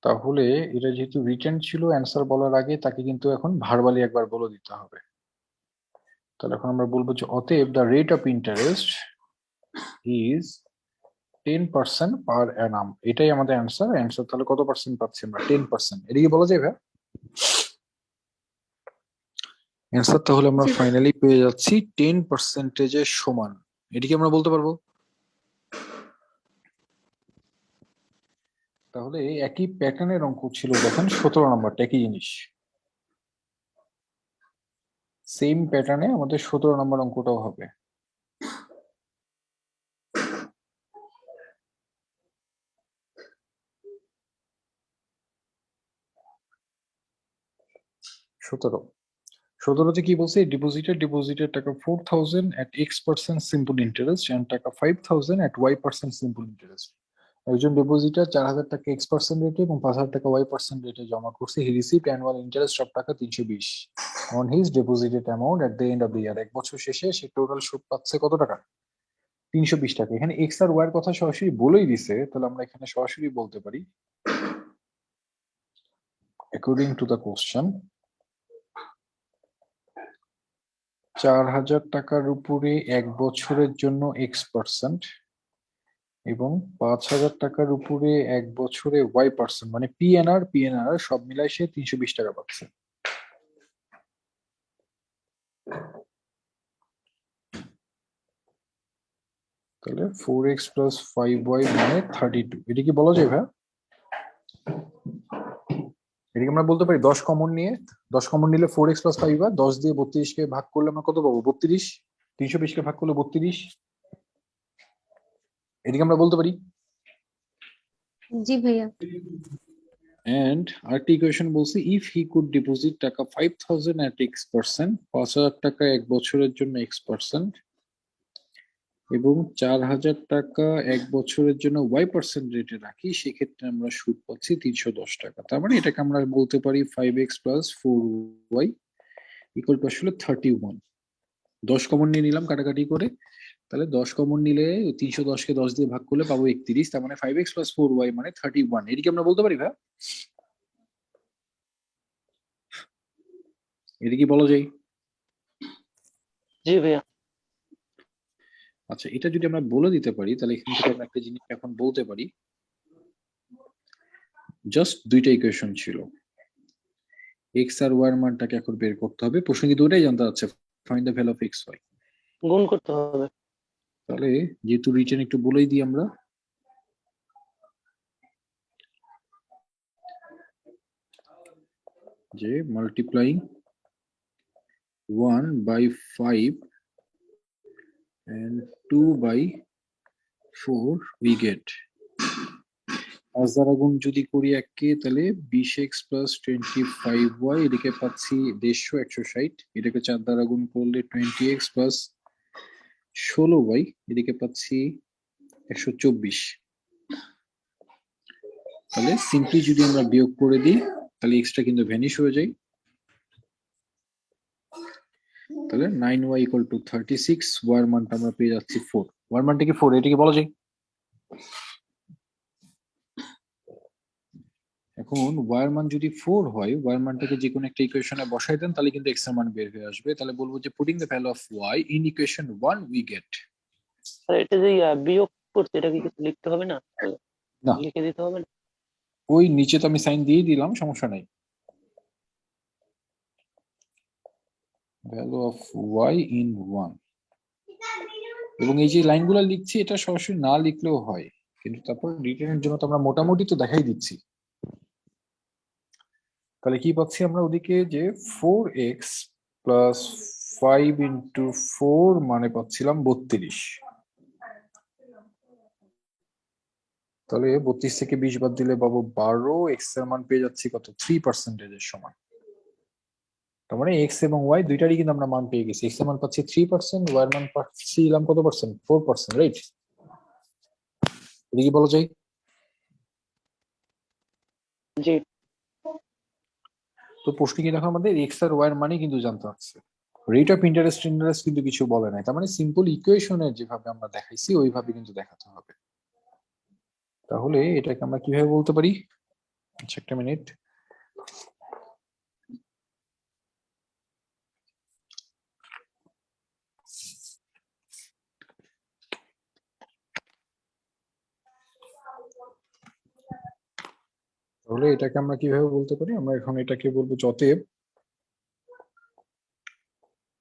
তাহলে এটা যেহেতু রিটেন ছিল, অ্যান্সার বলার আগে তাকে কিন্তু এখন ভার্বালি একবার বলে দিতে হবে। তাহলে এখন আমরা বলবো যে অতএব the rate of interest is 10% পার অ্যানাম। এটাই আমাদের অ্যান্সার। তাহলে কত পার্সেন্ট পাচ্ছি আমরা? 10%। এটা কি বলা যায় ভাই? অ্যান্সার তাহলে আমরা জি ভাইয়া। ফাইনালি পেয়ে যাচ্ছি 10%-এর সমান। এটা কি আমরা বলতে পারবো? তাহলে একই প্যাটার্নের অঙ্ক ছিল, দেখেন 17 নম্বরটা একই জিনিস, সেম প্যাটার্নে আমাদের 17 নম্বর অঙ্কটাও হবে। সতেরোতে কি বলছে? ডিপোজিটের টাকা 4,000 at x% simple interest and টাকা 5,000 at y% সিম্পল ইন্টারেস্ট। একজন ডিপোজিটার 4,000 টাকা x% রেটে এবং 5,000 টাকা y% রেটে জমা করছে। হি রিসিভড অ্যানুয়াল ইন্টারেস্ট অফ টাকা 320 on his deposited amount at the end of the year. এক বছর শেষে সে টোটাল সুদ পাচ্ছে কত টাকা? 320 টাকা। এখানে এক্স আর ওয়াই এর কথা সরাসরি বলেই দিছে, তাহলে আমরা এখানে সরাসরি বলতে পারি অ্যাকর্ডিং টু দ্য কোশ্চেন 4,000 টাকার উপরে এক বছরের জন্য x% এবং 5,000 টাকার উপরে এক বছরে y% মানে পিএনআর সব মিলাই সে 320 টাকা পাচ্ছে। তাহলে 4x প্লাস 5y মানে 32। এটা কি বলা যায় ভাই? এটাকে আমরা বলতে পারি 10 কমন নিয়ে, 10 কমন নিলে 4x প্লাস 5y, 10 দিয়ে 32 কে ভাগ করলে আমরা কত পাবো? 32। 320 কে ভাগ করলে 32। এটাকে আমরা বলতে পারি। জি ভাইয়া। And আরেকটি ইকুয়েশন বলছি if he could deposit টাকা 5,000 at x%, 5,000 টাকা এক বছরের জন্য x% এবং 4,000 টাকা এক বছরের জন্য y% রেটে রাখি, সেক্ষেত্রে আমরা সুদ পাচ্ছি 310 টাকা। তার মানে এটাকে আমরা বলতে পারি 5x plus 4y equal to আসলে 31। 10 কমন নিয়ে নিলাম কাটাকাটি করে, তাহলে 10 কমন নিলে 310 কে 10 দিয়ে ভাগ করলে পাবো 31। তার মানে 5x প্লাস 4y মানে 31। এটিকে আমরা বলতে পারি ভাই? এটা কি বলা যায়? জি ভাইয়া। আচ্ছা এটা যদি আমরা বলে দিতে পারি তাহলে এখান থেকে আমরা একটা জিনিস এখন বলতে পারি, জাস্ট দুইটা ইকুয়েশন ছিল, এক্স আর ওয়াই এর মানটাকে এখন বের করতে হবে। প্রশ্ন কিন্তু ওটাই জানতে চাচ্ছে, find the value of X Y. গুণ করতে হবে। তাহলে যেহেতু রিটেন একটু বলেই দিই আমরা, যে মাল্টিপ্লাইং 1/5 and 2/4 we get আজ দ্বারা গুণ যদি করি এককে তাহলে 20x প্লাস 25y, এদিকে পাচ্ছি 150 160, এটাকে 4 দ্বারা গুণ করলে 20x প্লাস 16y, এদিকে পাচ্ছি 124। তাহলে সিম্পলি যদি আমরা বিয়োগ করে দিই তাহলে এক্সটা কিন্তু ভ্যানিশ হয়ে যায়। তাহলে 9y ইকুয়াল টু 36, ওয়ার মানটা আমরা পেয়ে যাচ্ছি 4। ওয়ার মানটা কি 4, এটা কি বলা যায়? এখন ওয়ার মান যদি 4 হয়, ওয়ার মানটাকে যে কোনো একটা ইকুয়েশনে বসাই দেন তাহলে কিন্তু এক্স এর মান বের হয়ে আসবে। তাহলে বলবো যে putting the value of y in equation 1 we get. Sir এটা যে বিয়োগ করছে এটা কি কিছু লিখতে হবে না? না। লিখে দিতে হবে না? ওই নিচে তো আমি সাইন দিয়ে দিলাম, সমস্যা নাই। ভ্যালু অফ y ইন 1, এবং এই যে লাইনগুলো লিখছি এটা সরাসরি না লিখলেও হয়, কিন্তু তারপর রিটেনের জন্য তো আমরা মোটামুটি তো দেখাই দিচ্ছি। তাহলে কি পাচ্ছি আমরা ওদিকে যে 4x প্লাস 5 ইন্টু 4 মানে পাচ্ছিলাম 32। তাহলে 32 থেকে 20 বাদ দিলে পাবো 12, এক্স এর মান পেয়ে যাচ্ছি কত, 3% এর সমান। তার মানে এক্স এবং ওয়াই দুইটারই কিন্তু আমরা মান পেয়ে গেছি। এক্স এর মান পাচ্ছি 3%, ওয়াই এর মান পাচ্ছিলাম কত পার্সেন্ট, 4%, রাইট? এটা কি বলা যায়? জি। তো প্রশ্ন কি দেখো, আমাদের এক্স আর ওয়াই এর মানে কিন্তু জানতে হচ্ছে, রেট অফ ইন্টারেস্ট কিন্তু কিছু বলে নাই। তার মানে সিম্পল ইকুয়েশনের যেভাবে আমরা দেখাইছি ওইভাবে কিন্তু দেখাতে হবে। তাহলে এটাকে আমরা কিভাবে বলতে পারি? আচ্ছা একটা মিনিট। তাহলে এটাকে আমরা কিভাবে বলতে পারি? আমরা এখন এটাকে বলবো অতএব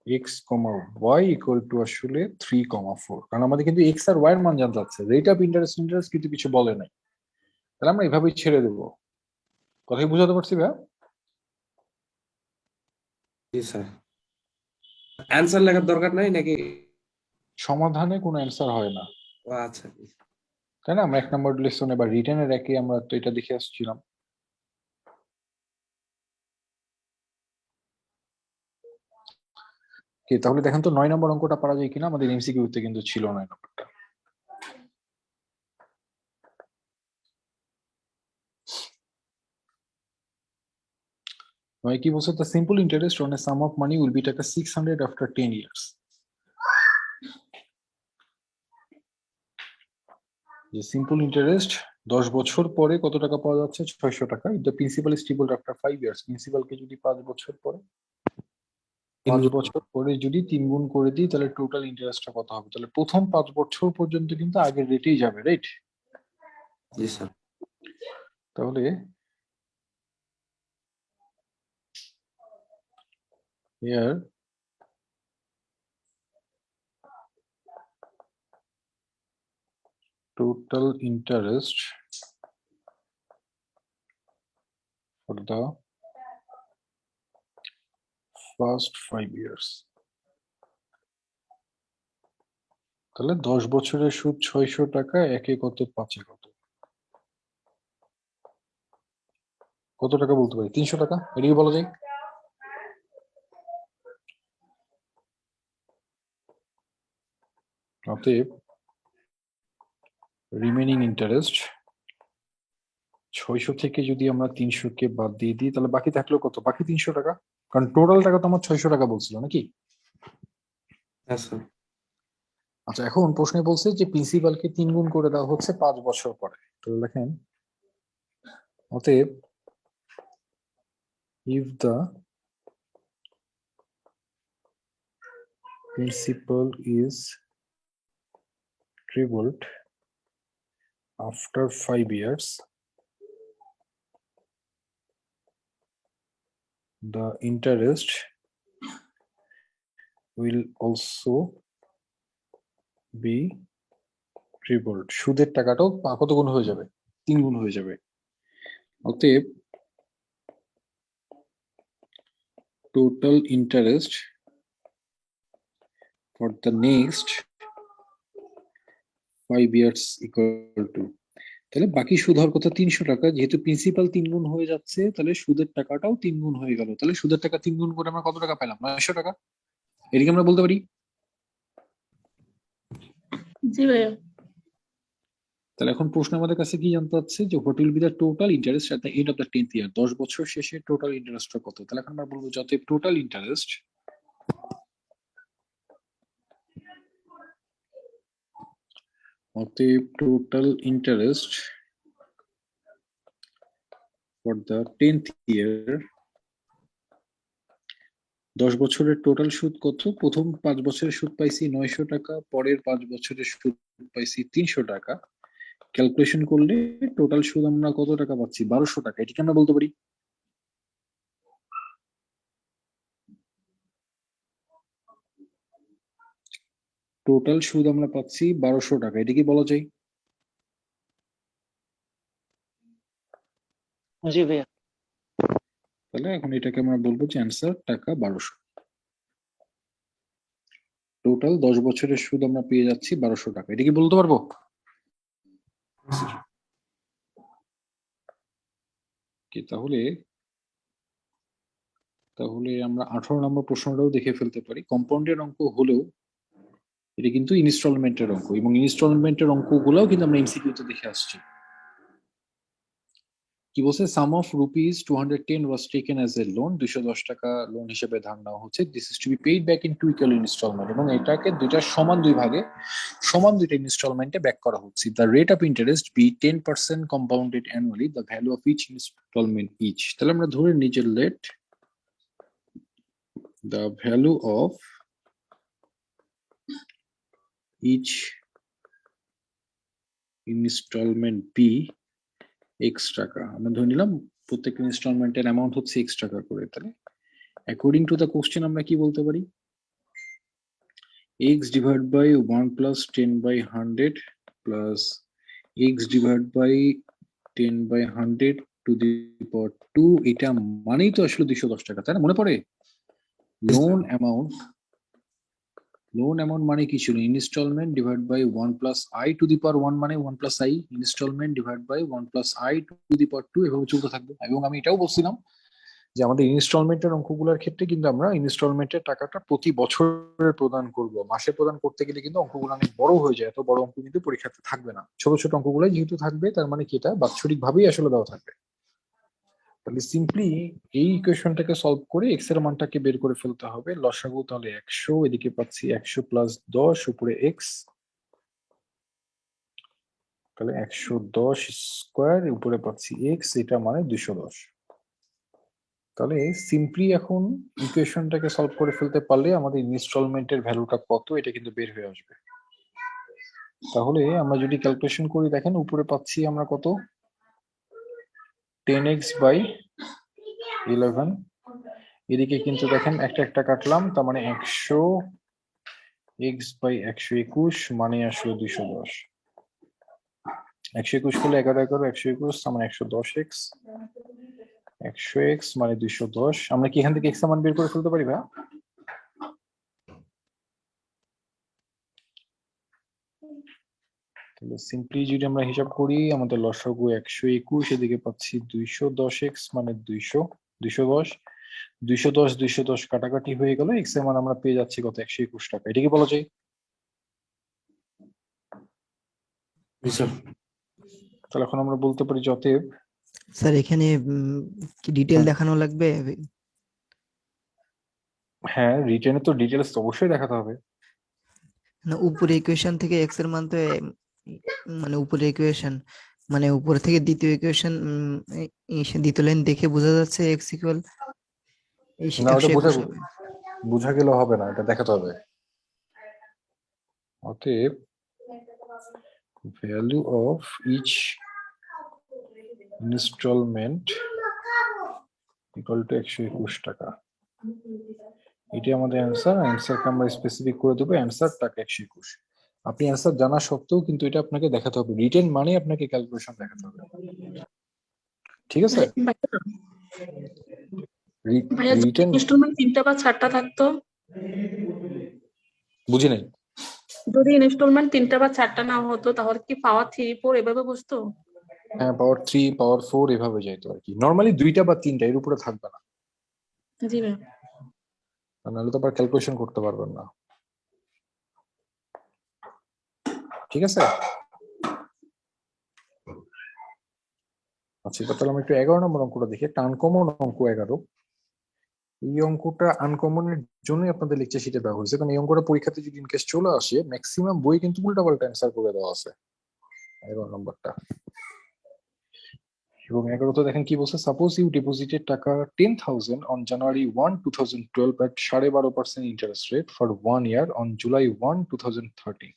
x, y ইকুয়াল টু আসলে 3,4, কারণ আমাদের কিন্তু x আর y এর মান জানতে চাচ্ছে, রেট অফ ইন্টারেস্ট কিন্তু কিছু বলে নাই। তাহলে আমরা এভাবেই ছেড়ে দেবো। কথাই বুঝাতে পারছি ভাই? জি স্যার। অ্যানসার লেখার দরকার নাই নাকি? সমাধানে কোনো অ্যান্সার হয় না, ও আচ্ছা। তাই না? আমরা 1 নম্বর লেসনে বা রিটেনের একে আমরা তো এটা দেখে আসছিলাম। কি তাহলে দেখেন তো 9 নম্বর অঙ্কটা পারা যায় কিনা? আমাদের এমসিকিউতে কিন্তু ছিল 9 নম্বরটা। নয় কি বলছে? The simple interest on a sum of money will be টাকা 600 আফটার 10 ইয়ার্স। যে সিম্পল ইন্টারেস্ট 10 বছর পরে কত টাকা পাওয়া যাচ্ছে? 600 টাকা। The principal is tripled after 5 years. প্রিন্সিপালকে যদি 5 বছর পরে 5 বছর পরে যদি 3 গুণ করে দিই তাহলে টোটাল ইন্টারেস্টটা কত হবে? তাহলে প্রথম 5 বছর পর্যন্ত কিন্তু আগের রেটেই যাবে, রাইট? জি স্যার। তাহলে here total interest for the first 5 years, তাহলে 10 বছরের সুদ 600 টাকা, একে কত, 5-এ কত, কত টাকা বলতে পারি? 300 টাকা। এটা কি বলা যায়? অতএব রিমেনিং ইন্টারেস্ট 600 থেকে যদি আমরা 300 কে বাদ দিয়ে দিই তাহলে বাকি থাকলো কত? বাকি 300 টাকা, কারণ টোটাল টাকা তো আমার 600 টাকা বলছিল নাকি? হ্যাঁ স্যার। আচ্ছা এখন প্রশ্নে বলছে যে প্রিন্সিপালকে 3 গুণ করে দেওয়া হচ্ছে 5 বছর পরে। তো দেখেন অতএব if the principal is tripled after 5 years, the interest will also be tripled. সুদের টাকাটাও কত গুণ হয়ে যাবে? 3 গুণ হয়ে যাবে। অতএব total interest for the next 5 years equal to, তাহলে বাকি সুদ হওয়ার কথা 300 টাকা, যেহেতু প্রিন্সিপাল 3 গুণ হয়ে যাচ্ছে তাহলে সুদের টাকাটাও 3 গুণ হয়ে গেল। তাহলে সুদের টাকা 3 গুণ করে আমরা কত টাকা পেলাম? 900 টাকা। এদিকে আমরা বলতে পারি জি ভাইয়া। তাহলে এখন প্রশ্ন আমাদের কাছে কি জানতে চাচ্ছে যে what will be the total interest at the end of the 10th ইয়ার, 10 বছর শেষে টোটাল ইন্টারেস্টটা কত। তাহলে এখন আমরা বলবো যাতে টোটাল ইন্টারেস্ট অতএব total interest for the 10th ইয়ার, 10 বছরের টোটাল সুদ কত। প্রথম 5 বছরের সুদ পাইছি 900 টাকা, পরের 5 বছরের সুদ পাইছি 300 টাকা। ক্যালকুলেশন করলে টোটাল সুদ আমরা কত টাকা পাচ্ছি, 1200 টাকা। এটিকে আমরা বলতে পারি টোটাল সুদ আমরা পাচ্ছি 1200 টাকা। এটি কি বলা যায়? জি ভাইয়া। তাহলে এখন এটাকে আমরা বলবো যে অ্যান্সার টাকা 1200। টোটাল 10 বছরের সুদ আমরা পেয়ে যাচ্ছি 1200 টাকা। এটা কি বলতে পারবো? কি তাহলে আমরা 18 নম্বর প্রশ্নটাও দেখে ফেলতে পারি। কম্পাউন্ডের অঙ্ক হলেও এটা কিন্তু ইনস্টলমেন্টের অঙ্ক, এবং ইনস্টলমেন্টের অঙ্কগুলোও কিন্তু আমরা এমসিকিউতে দেখে আসছি। কি বলছে, sum of rupees 210 was taken as a loan, 210 টাকা লোন হিসেবে ধার নেওয়া হচ্ছে। This is to be paid back in two equal instalment, এবং এটাকে দুইটা সমান দুই ভাগে সমান দুইটা ইনস্টলমেন্টে ব্যাক করা হচ্ছে। The rate of interest be 10% compounded annually, the value of each instalment each. তাহলে আমরা ধরে নিচে let the value of each instalment be x টাকা। আমরা ধরে নিলাম প্রত্যেক ইনস্টলমেন্টের অ্যামাউন্ট হচ্ছে x টাকা করে। তাহলে অ্যাকর্ডিং টু দ্য কোশ্চেন আমরা কি বলতে পারি, x divide by 1 plus 10 by 100 plus x divide by 10 by 100 to the power 2, এটা মানেই তো আসলে 210 টাকা, তাই না? মনে পড়ে লোন অ্যামাউন্ট মানে কি ছিল, instalment divide by 1 plus i to the power 1 মানে 1 plus i, instalment divide by 1 plus i to the power 2, এভাবে চলতে থাকবে। এবং আমি এটাও বলছিলাম যে আমাদের ইনস্টলমেন্টের অঙ্কগুলোর ক্ষেত্রে কিন্তু আমরা ইনস্টলমেন্টের টাকাটা প্রতি বছরে প্রদান করব। মাসে প্রদান করতে গেলে কিন্তু অঙ্কগুলো অনেক বড় হয়ে যায়, এত বড় অঙ্ক কিন্তু পরীক্ষাতে থাকবে না। ছোট ছোট অঙ্কগুলো যেহেতু থাকবে, তার মানে কি এটা বাৎসরিক ভাবেই আসলে দেওয়া থাকবে। তাহলে সিম্পলি এই ইকুয়েশনটাকে সলভ করে এক্স এর মানটাকে বের করে ফেলতে হবে। লসাগু তাহলে 100, এদিকে পাচ্ছি 100 প্লাস 10 উপরে এক্স, তাহলে 110 স্কোয়ার উপরে পাচ্ছি এক্স, এটা মানে 210। তাহলে সিম্পলি এখন ইকুয়েশনটাকে সলভ করে ফেলতে পারলে আমাদের ইনস্টলমেন্টের ভ্যালুটা কত এটা কিন্তু বের হয়ে আসবে। তাহলে আমরা যদি ক্যালকুলেশন করি, দেখেন উপরে পাচ্ছি আমরা কত, 10x বাই 11, এদিকে কিন্তু দেখেন একটা একটা কাটলাম, তার মানে 100x বাই 121 মানে আসলে 210। 121 করলে 11 11 121, তার মানে 110x, 100x মানে 210। আমরা কি এখান থেকে x এর মান বের করে ফেলতে পারি ভাই? তাহলে সিম্পলি যদি আমরা হিসাব করি, আমাদের লসাগু 121, এদিকে পাচ্ছি 210x মানে 210 210 কাটাকাটি হয়ে গেল, x এর মান আমরা পেয়ে যাচ্ছি কত, 121 টাকা। এটা কি বলা যায়? তাহলে এখন আমরা বলতে পারি যে অতএব, স্যার এখানে কি ডিটেল হ্যাঁ। দেখানো লাগবে? হ্যাঁ, রিটেনে তো ডিটেলস অবশ্যই দেখাতে হবে। না, উপরে ইকুয়েশন থেকে এক্স এর মান তো মানে উপরে ইকুয়েশন, মানে উপরে থেকে দ্বিতীয় ইকুয়েশন দ্বিতীয় লাইন দেখে বোঝা যাচ্ছে এক্স ইকুয়াল না, ওটা 121 হবে। বোঝা গেলে হবে না, এটা দেখাতে হবে। অতএব value of each installment equal to 121 টাকা, এটি আমাদের অ্যান্সার। অ্যান্সারকে আমরা স্পেসিফিক করে দেবো, অ্যান্সার টাকা 121। আপনি অ্যান্সার জানা সত্ত্বেও কিন্তু এটা আপনাকে দেখাতে হবে, রিটেন মানে আপনাকে ক্যালকুলেশন দেখাতে হবে, ঠিক আছে? ভাইয়া যদি রিটেন ইনস্টলমেন্ট 3টা বা 4টা থাকতো, বুঝি নাই। যদি ইনস্টলমেন্ট 3টা বা 4টা না হতো, তাহলে কি পাওয়ার 3 4 এভাবে বসতো? হ্যাঁ, পাওয়ার 3 পাওয়ার 4 এভাবে যাইতো আর কি। নরমালি 2টা বা 3টা, এর উপরে থাকবে না, জি ভাই। নাহলে তো আবার ক্যালকুলেশন করতে পারবেন না, ঠিক আছে? আচ্ছা, এবার তাহলে আমরা একটু 11 নম্বর অঙ্কটা দেখি। একটা আনকমন অঙ্ক 11। এই অঙ্কটা আনকমনের জন্যই আপনাদের লেকচার শিটে দেওয়া হয়েছে, কারণ এই অঙ্কটা পরীক্ষাতে যদি ইনকেস চলে আসে, ম্যাক্সিমাম বই কিন্তু উল্টাপাল্টা অ্যান্সার করে দেওয়া আছে 11 নম্বরটা। এবং 11তে দেখেন কি বলছে, সাপোজ ইউ ডিপোজিটেড টাকা 10,000 on January 1, 2012 at 12.5% interest rate for 1 year on July 1, 2013.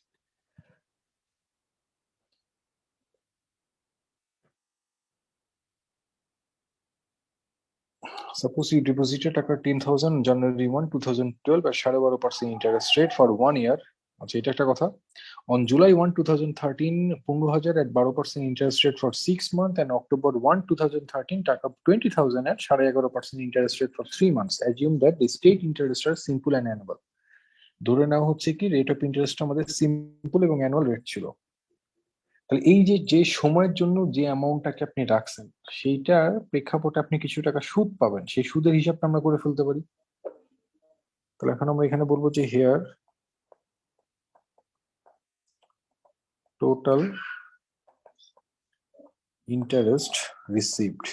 Suppose you deposited টাকা 10,000 January 1, 2012 at 12.5% interest rate for 1 year. আচ্ছা, এটা একটা কথা। On July 1, 2013, 15,000 at 12% interest rate for 6 months and October 1, 2013, টাকা 20,000 at 11.5% interest rate for 3 months. Assume that the state interest are simple and annual. ধরে নেওয়া হচ্ছে কি রেট অফ ইন্টারেস্ট আমাদের সিম্পল এবং অ্যানুয়াল রেট ছিল। তাহলে এই যে যে সময়ের জন্য যে অ্যামাউন্টটাকে আপনি রাখছেন, সেইটার প্রেক্ষাপটে আপনি কিছু টাকা সুদ পাবেন, সেই সুদের হিসাবটা আমরা করে ফেলতে পারি। তাহলে এখন আমরা এখানে বলবো যে হেয়ার টোটাল ইন্টারেস্ট রিসিভড।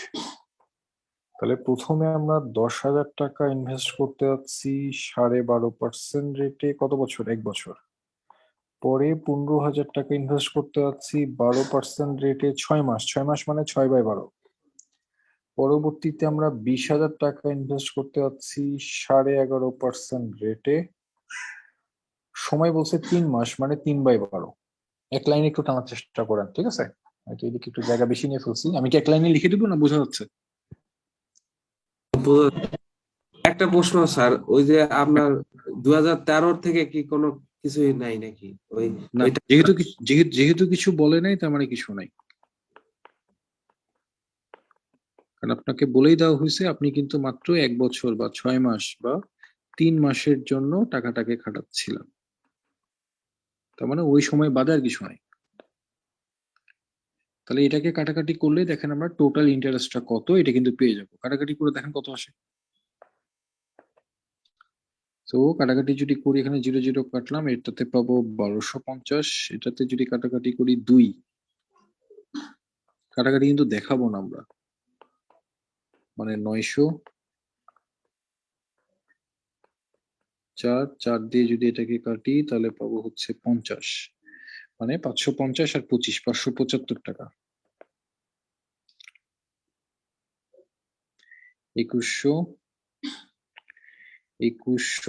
তাহলে প্রথমে আমরা 10,000 টাকা ইনভেস্ট করতে যাচ্ছি 12.5% রেটে, কত বছর? 1 বছর। পরে 15,000 টাকা ইনভেস্ট করতে যাচ্ছি 12% রেটে 6 মাস। 6 মাস মানে 6/12। পরবর্তীতে আমরা 20,000 টাকা ইনভেস্ট করতে যাচ্ছি 11.5% রেটে, সময় বলছে 3 মাস মানে 3/12। এক লাইনে একটু টানার চেষ্টা করেন, ঠিক আছে? আমি তো এদিকে একটু জায়গা বেশি নিয়ে ফেলছি, আমি কি এক লাইনে লিখে দিব না বোঝা যাচ্ছে? একটা প্রশ্ন স্যার, ওই যে আপনার 2013 থেকে কি কোনো কিছুই নাই নাকি? ওই না, ওইটা যেহেতু কিছু বলে নাই তার মানে কিছু নাই। কারণ আপনাকে বলেই দেওয়া হয়েছে আপনি কিন্তু মাত্র 1 বছর বা 6 মাস বা 3 মাসের জন্য টাকাটাকে খাটাচ্ছিলেন, তার মানে ওই সময় বাদে আর কিছু নাই। তাহলে এটাকে কাটাকাটি করলে দেখেন আমরা টোটাল ইন্টারেস্টটা কত এটা কিন্তু পেয়ে যাবো। কাটাকাটি করে দেখেন কত আসে। তো কাটাকাটি যদি করি, এখানে 0 0 কাটলাম, এটাতে পাবো 1250, এটাতে যদি কাটাকাটি করি 2, কাটাকাটি কিন্তু দেখাবো না আমরা, মানে 900, 4 দিয়ে যদি এটাকে কাটি তাহলে পাবো হচ্ছে 50, মানে 550 আর 25, 575 টাকা। 2150,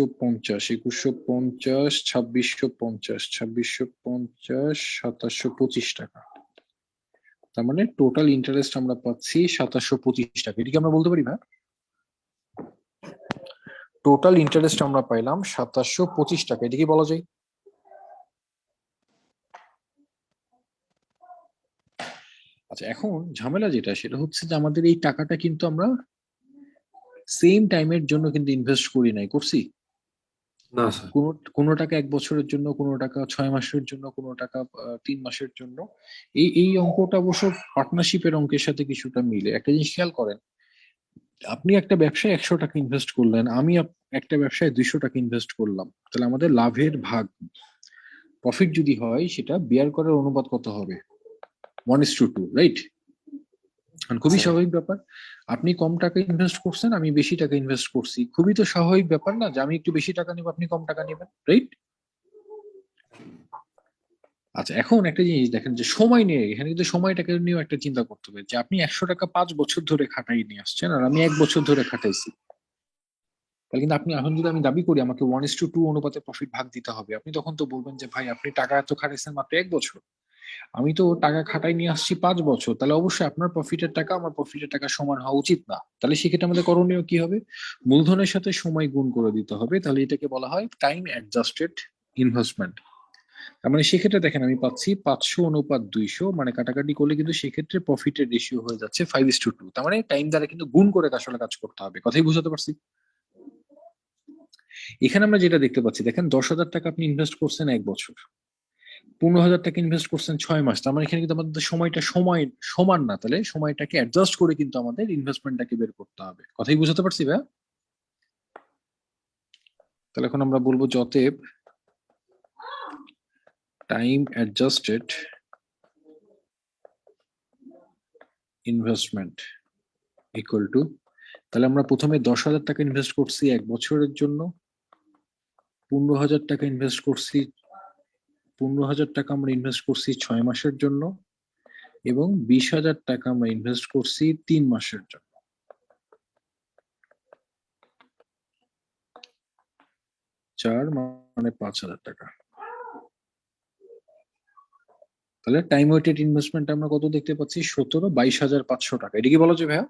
2150, 2650, 2650, 2725 টাকা। তার মানে টোটাল ইন্টারেস্ট আমরা পাচ্ছি 2725 টাকা। এটা কি আমরা বলতে পারি না? টোটাল ইন্টারেস্ট আমরা পাইলাম 2725 টাকা, এটা কি বলা যায়? আচ্ছা, এখন ঝামেলা যেটা সেটা হচ্ছে যে আমাদের এই টাকাটা কিন্তু আমরা সেম টাইমের জন্য কিন্তু ইনভেস্ট করি নাই, করছি? না স্যার। কোনো টাকা 1 বছরের জন্য, কোনো টাকা 6 মাসের জন্য, কোনো টাকা 3 মাসের জন্য। এই অঙ্কটা অবশ্য পার্টনারশিপের অঙ্কের সাথে কিছুটা মিলে। একটা জিনিস খেয়াল করেন, আপনি একটা ব্যবসায় 100 টাকা ইনভেস্ট করলেন, আমি একটা ব্যবসায় 200 টাকা ইনভেস্ট করলাম, তাহলে আমাদের লাভের ভাগ, প্রফিট যদি হয়, সেটা বেয়ার করার অনুপাত কত হবে? 1:2, রাইট? খুবই স্বাভাবিক ব্যাপার। আপনি কম টাকা ইনভেস্ট করছেন, আমি বেশি টাকা ইনভেস্ট করছি, খুবই তো স্বাভাবিক ব্যাপার না যে আমি একটু বেশি টাকা নেব, আপনি কম টাকা নেবেন, রাইট? আচ্ছা, এখন একটা জিনিস দেখেন যে সময় নিয়ে, এখানে কিন্তু সময়টাকে নিয়েও একটা চিন্তা করতে হবে যে আপনি 100 টাকা 5 বছর ধরে খাটাই নিয়ে আসছেন আর আমি 1 বছর ধরে খাটাইছি, তাহলে কিন্তু আপনি এখন যদি আমি দাবি করি আমাকে 1:2 অনুপাতে প্রফিট ভাগ দিতে হবে, আপনি তখন তো বলবেন যে ভাই আপনি টাকা এত খাটাইছেন মাত্র 1 বছর, আমি তো টাকা খাটাই নিয়ে আসছি 5 বছর, তাহলে অবশ্যই আপনার প্রফিটের টাকা আমার প্রফিটের টাকা সমান হওয়া উচিত না। তাহলে সেক্ষেত্রে আমাদের করণীয় কি হবে? মূলধনের সাথে সময় গুণ করে দিতে হবে, তাহলে এটাকে বলা হয় টাইম অ্যাডজাস্টেড ইনভেস্টমেন্ট। তার মানে সেক্ষেত্রে দেখেন আমি পাচ্ছি 500 অনুপাত 200, মানে কাটাকাটি করলে কিন্তু সেক্ষেত্রে প্রফিটের রেশিও হয়ে যাচ্ছে 5:2। তার মানে টাইম দ্বারা কিন্তু গুণ করে আসলে কাজ করতে হবে। কথাই বুঝাতে পারছি? এখানে আমরা যেটা দেখতে পাচ্ছি, দেখেন 10,000 টাকা আপনি ইনভেস্ট করছেন 1 বছর, 15,000 টাকা ইনভেস্ট করছেন 6 মাস, তার মানে এখানে কিন্তু আমাদের সময়টা সমান না, তাহলে সময়টাকে অ্যাডজাস্ট করে কিন্তু আমাদের ইনভেস্টমেন্টটাকে বের করতে হবে। কথাই বুঝাতে পারছি ভাই? তাহলে এখন আমরা বলবো যে অতএব time adjusted investment equal to, তাহলে আমরা প্রথমে 10,000 টাকা ইনভেস্ট করছি 1 বছরের জন্য, 15,000 টাকা ইনভেস্ট করছি, 15,000 টাকা আমরা ইনভেস্ট করছি 6 মাসের জন্য, এবং 20,000 টাকা আমরা ইনভেস্ট করছি 3 মাসের জন্য। 4 মানে 5,000 টাকা। তাহলে টাইম ওয়েটেড ইনভেস্টমেন্ট আমরা কত দেখতে পাচ্ছি? 22,500 টাকা। এটা কি বলা যায় ভাইয়া?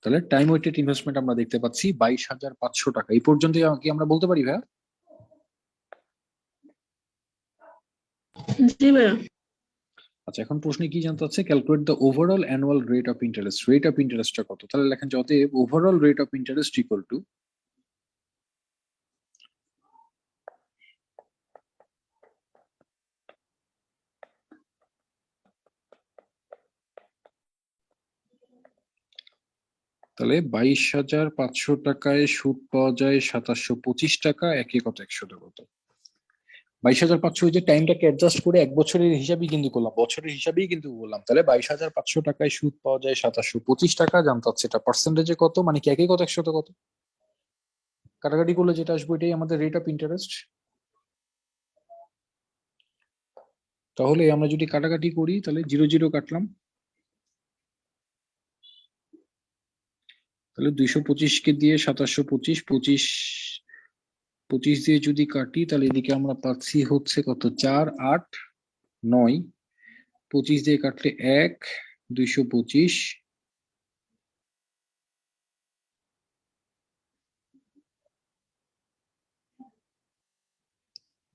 তাহলে টাইম ওয়েটেড ইনভেস্টমেন্ট আমরা দেখতে পাচ্ছি 22,500 টাকা। এই পর্যন্ত কি আমরা বলতে পারি ভাইয়া? জি ভাইয়া। আচ্ছা, এখন প্রশ্নে কি জানতে হচ্ছে? Calculate the overall annual rate of interest. Rate of ইন্টারেস্টটা কত? তাহলে লেখেন যে অতএব overall rate of interest equal to, তাহলে 22,500 টাকায় সুদ পাওয়া যায় 2725 টাকা, একে কত 100 কত? 22,500 যে টাইমটাকে অ্যাডজাস্ট করে 1 বছরের হিসাবেই কিন্তু করলাম, বছরের হিসাবেই কিন্তু বললাম। তাহলে 22,500 টাকায় সুদ পাওয়া যায় 2725 টাকা। জানতে হচ্ছে এটা পার্সেন্টেজে কত, মানে কি একে কত 100 কত? কাটাকাটি করলে যেটা আসবে এটাই আমাদের রেট অফ ইন্টারেস্ট। তাহলে আমরা যদি কাটাকাটি করি তাহলে 0 0 কাটলাম, তাহলে 225 কে দিয়ে 2725, 25 দিয়ে যদি কাটি তাহলে এদিকে আমরা পাচ্ছি হচ্ছে কত? 4 8 9, 25 দিয়ে কাটলে 1, 225,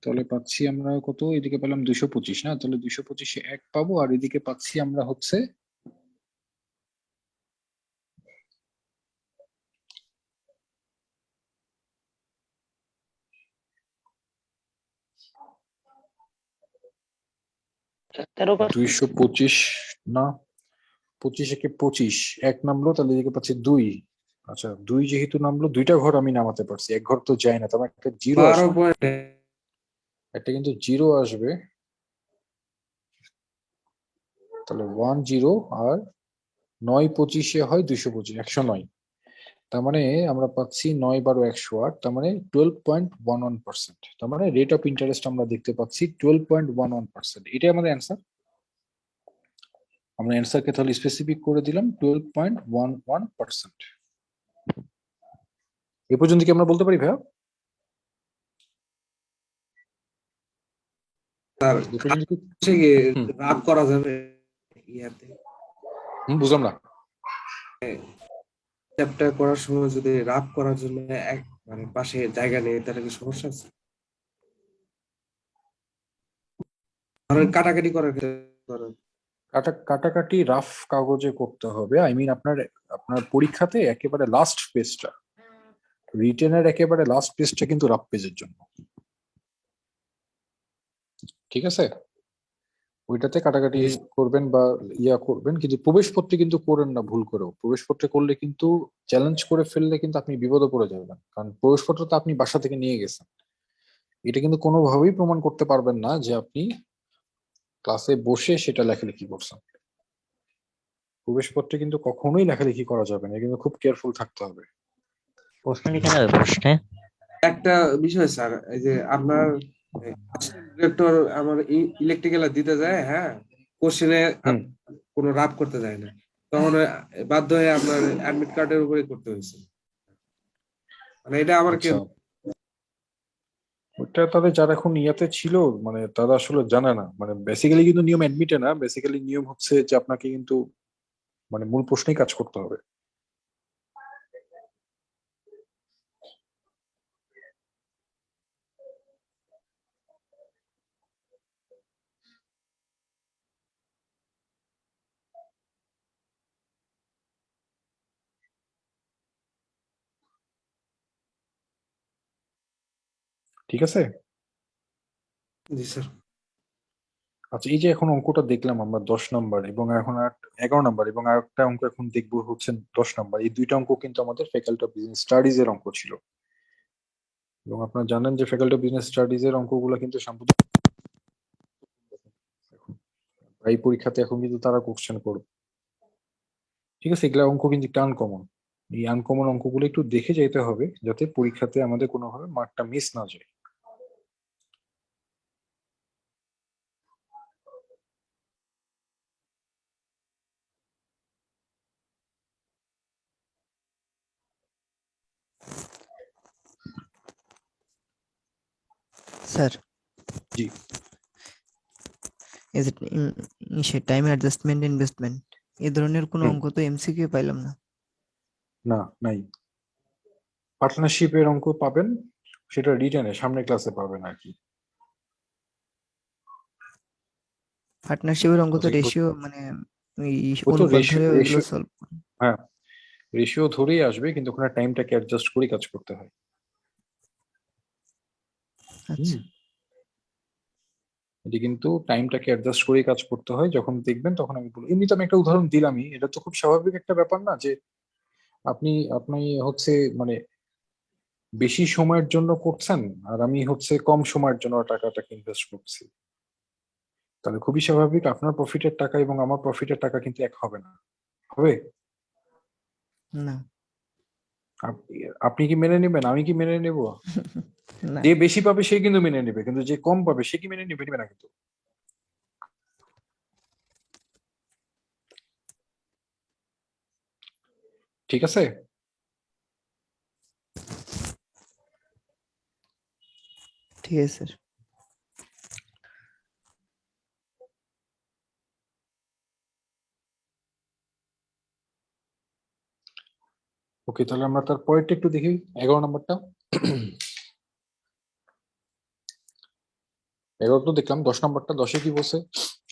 তাহলে পাচ্ছি আমরা কত? এদিকে পেলাম 225 না, তাহলে 225 1 পাবো, আর এদিকে পাচ্ছি আমরা হচ্ছে তেরো 225 না, 25 একে 25, 1 নামলো, তাহলে এদিকে পাচ্ছি 2। আচ্ছা, 2 যেহেতু নামলো, 2টা ঘর আমি নামাতে পারছি, 1 ঘর তো যায় না, তার মানে একটা 0 12 আসবে, পয়েন্ট একটা কিন্তু 0 আসবে। তাহলে 1 0, আর 9 25 হয় 225, 109। তার মানে আমরা পাচ্ছি 9 12 108, তার মানে 12.11%। তার মানে রেট অফ ইন্টারেস্ট আমরা দেখতে পাচ্ছি 12.11%। এটাই আমাদের অ্যান্সার। আমরা অ্যান্সারকে তাহলে স্পেসিফিক করে দিলাম 12.11%। এ পর্যন্ত কি আমরা বলতে পারি ভাইয়া? স্যার এ পর্যন্ত কি? হচ্ছে কি হুম। রাব করা যাবে ইয়াতে বুঝলাম না। চ্যাপ্টার করার সময় যদি রাব করার জন্য এক মানে পাশে জায়গা নেই, তাহলে কি সমস্যা আছে? ধরেন কাটাকাটি করার ক্ষেত্রে কাটাকাটি রাফ কাগজে করতে হবে। আই মিন আপনার আপনার পরীক্ষাতে একেবারে লাস্ট পেজটা, রিটেনের একেবারে লাস্ট পেজটা কিন্তু রাফ পেজের জন্য, ঠিক আছে? ওইটাতে কাটাকাটি করবেন বা ইয়া করবেন, কিন্তু প্রবেশপত্রে কিন্তু করেন না ভুল করেও। প্রবেশপত্রে করলে কিন্তু চ্যালেঞ্জ করে ফেললে কিন্তু আপনি বিপদে পড়ে যাবেন, কারণ প্রবেশপত্র তো আপনি বাসা থেকে নিয়ে গেছেন। এটা কিন্তু কোনোভাবেই প্রমাণ করতে পারবেন না যে আপনি ক্লাসে বসে সেটা লেখালেখি করছেন। প্রবেশপত্রে কিন্তু কখনোই লেখালেখি করা যাবে না, কিন্তু খুব কেয়ারফুল থাকতে হবে। প্রশ্ন লিখে নেবে প্রশ্নে? একটা বিষয় স্যার, এই যে আপনার ডিরেক্টর আমার ইলেকট্রিক্যাল দিতে যায়, হ্যাঁ, কোশ্চেনে হুম। কোনো রাব করতে যায় না, তখন বাধ্য হয়ে আপনার অ্যাডমিট কার্ডের উপরে করতে হয়েছে। মানে এটা আমার আচ্ছা, ওটা তাদের যারা এখন ইয়াতে ছিল, মানে তারা আসলে জানে না। মানে বেসিক্যালি কিন্তু নিয়ম অ্যাডমিটে না, বেসিক্যালি নিয়ম হচ্ছে যে আপনাকে কিন্তু মানে মূল প্রশ্নেই কাজ করতে হবে। ঠিক আছে? জি স্যার। আচ্ছা, এই যে এখন অঙ্কটা দেখলাম আমরা 10 নাম্বার, এবং এখন আর 11 নাম্বার, এবং আর একটা অঙ্ক এখন দেখবো হচ্ছে 10 নাম্বার। এই দুইটা অঙ্ক কিন্তু আমাদের ফ্যাকাল্টি অফ বিজনেস স্টাডিজ এর অঙ্ক ছিল, এবং আপনারা জানেন যে ফ্যাকাল্টি অফ বিজনেস স্টাডিজ এর অঙ্কগুলো কিন্তু সাম্প্রতিক এই পরীক্ষাতে এখন কিন্তু তারা কোশ্চেন করবে, ঠিক আছে? এগুলা অঙ্ক কিন্তু একটু আনকমন, এই আনকমন অঙ্কগুলো একটু দেখে যেতে হবে যাতে পরীক্ষাতে আমাদের কোনোভাবে মার্কটা মিস না যায়। Sir, G. Is it say time adjustment investment এই ধরনের কোনো হুম। অঙ্ক তো এমসিকিউ পাইলাম না। না, নাই। পার্টনারশিপের অঙ্ক পাবেন, সেটা রিটেনে সামনের ক্লাসে পাবেন আর কি। পার্টনারশিপের অঙ্ক তো আচ্ছা, রেশিও মানে ওই ও তো অনুপাত রেশিও ধরে ওইগুলো রেশিও সলভ। হ্যাঁ, রেশিও ধরেই আসবে, কিন্তু ওখানে টাইমটাকে অ্যাডজাস্ট করে কাজ করতে হয়। আচ্ছা, এটি কিন্তু টাইমটাকে অ্যাডজাস্ট করে কাজ করতে হয়, যখন দেখবেন তখন আমি বলবো। এমনি তো আমি একটা উদাহরণ দিলামই, এটা তো খুব স্বাভাবিক একটা ব্যাপার না যে আপনি আপনি হচ্ছে মানে বেশি সময়ের জন্য করছেন আর আমি হচ্ছে কম সময়ের জন্য টাকাটাকে ইনভেস্ট করছি, তাহলে খুবই স্বাভাবিক আপনার প্রফিটের টাকা এবং আমার প্রফিটের টাকা কিন্তু এক হবে না, হবে? না আপনি কি মেনে নেবেন, আমি কি মেনে নেব? না যে বেশি পাবে সে কিন্তু মেনে নেবে, কিন্তু যে কম পাবে সে কি মেনে নেবে? নেবে না কিন্তু। ঠিক আছে। ঠিক আছে স্যার। ওকে, তাহলে আমরা তার পরেরটা একটু দেখি, 11 নম্বরটা। 11 তো দেখলাম, 10 নম্বরটা। 10-এ কি বলছে?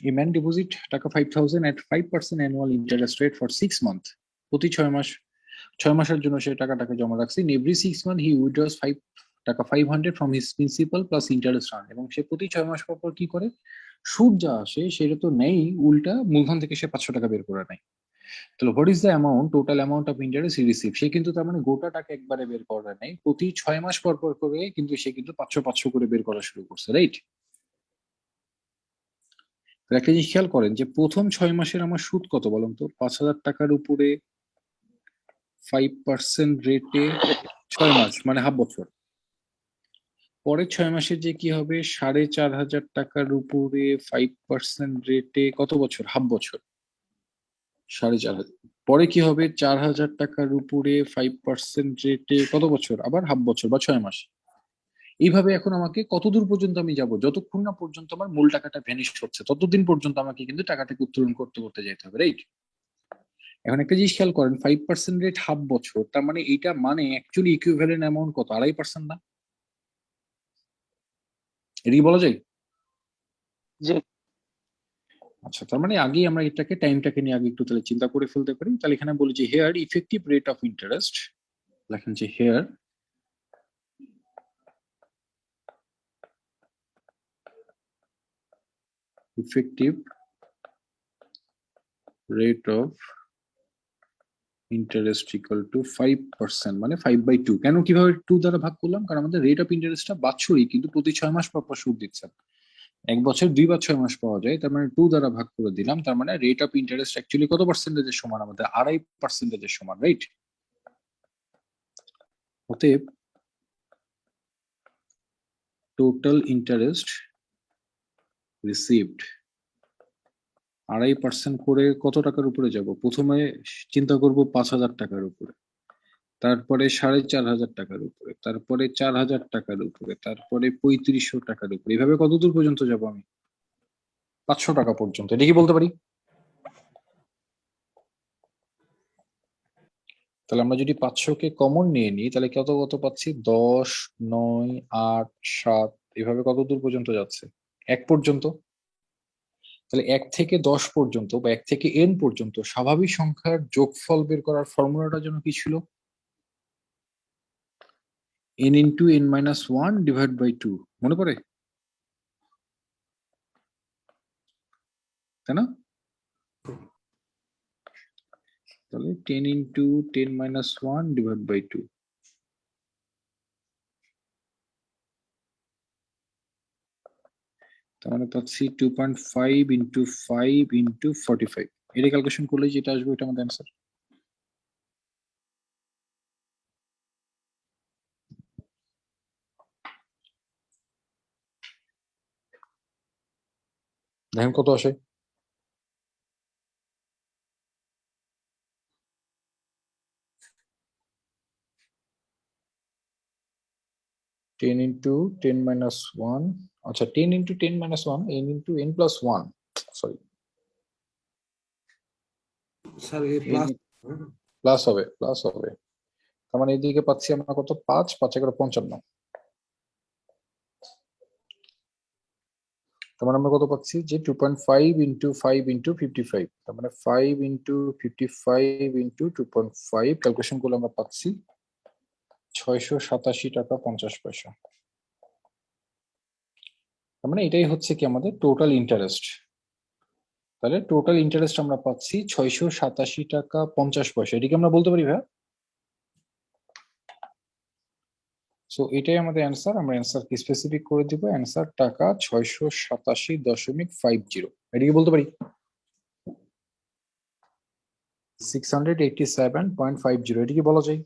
এ ম্যান ডিপোজিট টাকা 5,000 at 5% annual interest rate for 6 month. প্রতি 6 মাস, 6 মাসের জন্য সে টাকাটাকে জমা রাখছে। In every 6 month he উইথড্রস 500 from his principal plus interest earn. এবং সে প্রতি 6 মাস পর পর কি করে, সুদ যা আসে সেটা তো নেই, উল্টা মূলধন থেকে সে 500 টাকা বের করে নেয়। তাহলে what is the amount, total amount of interest he receive? সে কিন্তু তার মানে গোটা টাকা একবারে বের করে নেয়, প্রতি 6 মাস পর পর করে কিন্তু সে কিন্তু 500 করে বের করা শুরু করছে, রাইট? একটা জিনিস খেয়াল করেন যে প্রথম 6 মাসের আমার সুদ কত বলুন তো? 5,000 টাকার উপরে 5% রেটে 6 মাস মানে হাফ বছর। পরের 6 মাসে যে কি হবে, 4,500 টাকার উপরে 5% রেটে কত বছর? হাফ বছর, 4,500। পরে কি হবে, 4,000 টাকার উপরে 5% রেটে কত বছর? আবার হাফ বছর বা 6 মাস। এইভাবে এখন আমাকে কতদূর পর্যন্ত আমি যাব, যতক্ষণ না পর্যন্ত আমার মূল টাকাটা ভ্যানিশ হচ্ছে ততদিন পর্যন্ত আমাকে কিন্তু টাকাটাকে উত্তোলন করতে করতে যেতে হবে, রাইট? এখন একটা জিনিস খেয়াল করেন, 5% রেট হাফ বছর, তার মানে এইটা মানে অ্যাকচুয়ালি ইকুইভ্যালেন্ট অ্যামাউন্ট কত? 2.5% না? এটা কি বলা যায়? জি। আচ্ছা, তার মানে আগেই আমরা এটাকে টাইমটাকে নিয়ে আগে একটু তাহলে চিন্তা করে ফেলতে পারি। তাহলে এখানে বলি যে here effective rate of interest, লেখেন যে here effective rate of interest equal to 5%, মানে 5/2। কেন কিভাবে 2 দ্বারা ভাগ করলাম? কারণ আমাদের রেট অফ ইন্টারেস্টটা বাৎসরিক, কিন্তু প্রতি 6 মাস পর পর সুদ দিচ্ছেন। এক বছর 2 বা 6 মাস পাওয়া যায়, তার মানে 2 দ্বারা ভাগ করে দিলাম, তার মানে রেট অফ ইন্টারেস্ট অ্যাকচুয়ালি কত পার্সেন্টেজের সমান? আমাদের 2.5%-এর সমান, রাইট? অতএব টোটাল ইন্টারেস্ট রিসিভড 2.5% করে কত টাকার উপরে যাব? প্রথমে চিন্তা করব 5,000 টাকার উপরে, তারপরে 4,500 টাকার উপরে, তারপরে 4,000 টাকার উপরে, তারপরে 3,500 টাকার উপরে। এভাবে কত দূর পর্যন্ত যাব আমি? 500 টাকা পর্যন্ত। এটা কি বলতে পারি? তাহলে আমরা যদি 500-কে কমন নিয়ে নিই তাহলে কত কত পাচ্ছি? 10, 9, 8, 7, এভাবে কত দূর পর্যন্ত যাচ্ছে? 1 পর্যন্ত। তাহলে 1 থেকে 10 পর্যন্ত বা 1 থেকে n পর্যন্ত স্বাভাবিক সংখ্যার যোগফল বের করার ফর্মুলাটা যেন কি ছিল? n into n-1 divide by 2, মনে পড়ে? তাই না? তাহলে 10 into 10-1 ডিভাইড বাই 2। তার মানে পাচ্ছি 2.5 ইন্টু 5 ইন্টু 45। এটা ক্যালকুলেশন করলে যেটা আসবে এটা আমাদের অ্যান্সার। দেখেন কত আসে। টেন ইন্টু 10 মাইনাস 1, আচ্ছা 10 into 10 minus 1 n into n plus 1, sorry sir এই প্লাস প্লাস হবে, প্লাস হবে। তার মানে এদিকে পাচ্ছি আমরা কত, 5 5 এগারো 55। তার মানে আমরা কত পাচ্ছি যে 2.5 ইন্টু 5 ইন্টু 55, তার মানে 5 ইন্টু 55 ইন্টু 2.5 ক্যালকুলেশন করলে আমরা পাচ্ছি 687 টাকা 50 পয়সা। তার মানে এটাই হচ্ছে কি আমাদের টোটাল ইন্টারেস্ট। তাহলে টোটাল ইন্টারেস্ট আমরা পাচ্ছি 687 টাকা 50 পয়সা। এটিকে আমরা বলতে পারি ভাই। সো এটাই আমাদের অ্যান্সার। আমরা অ্যান্সার কি স্পেসিফিক করে দিব, অ্যান্সার টাকা 687.50। এটিকে বলতে পারি 687.50। এটিকে বলা যায়।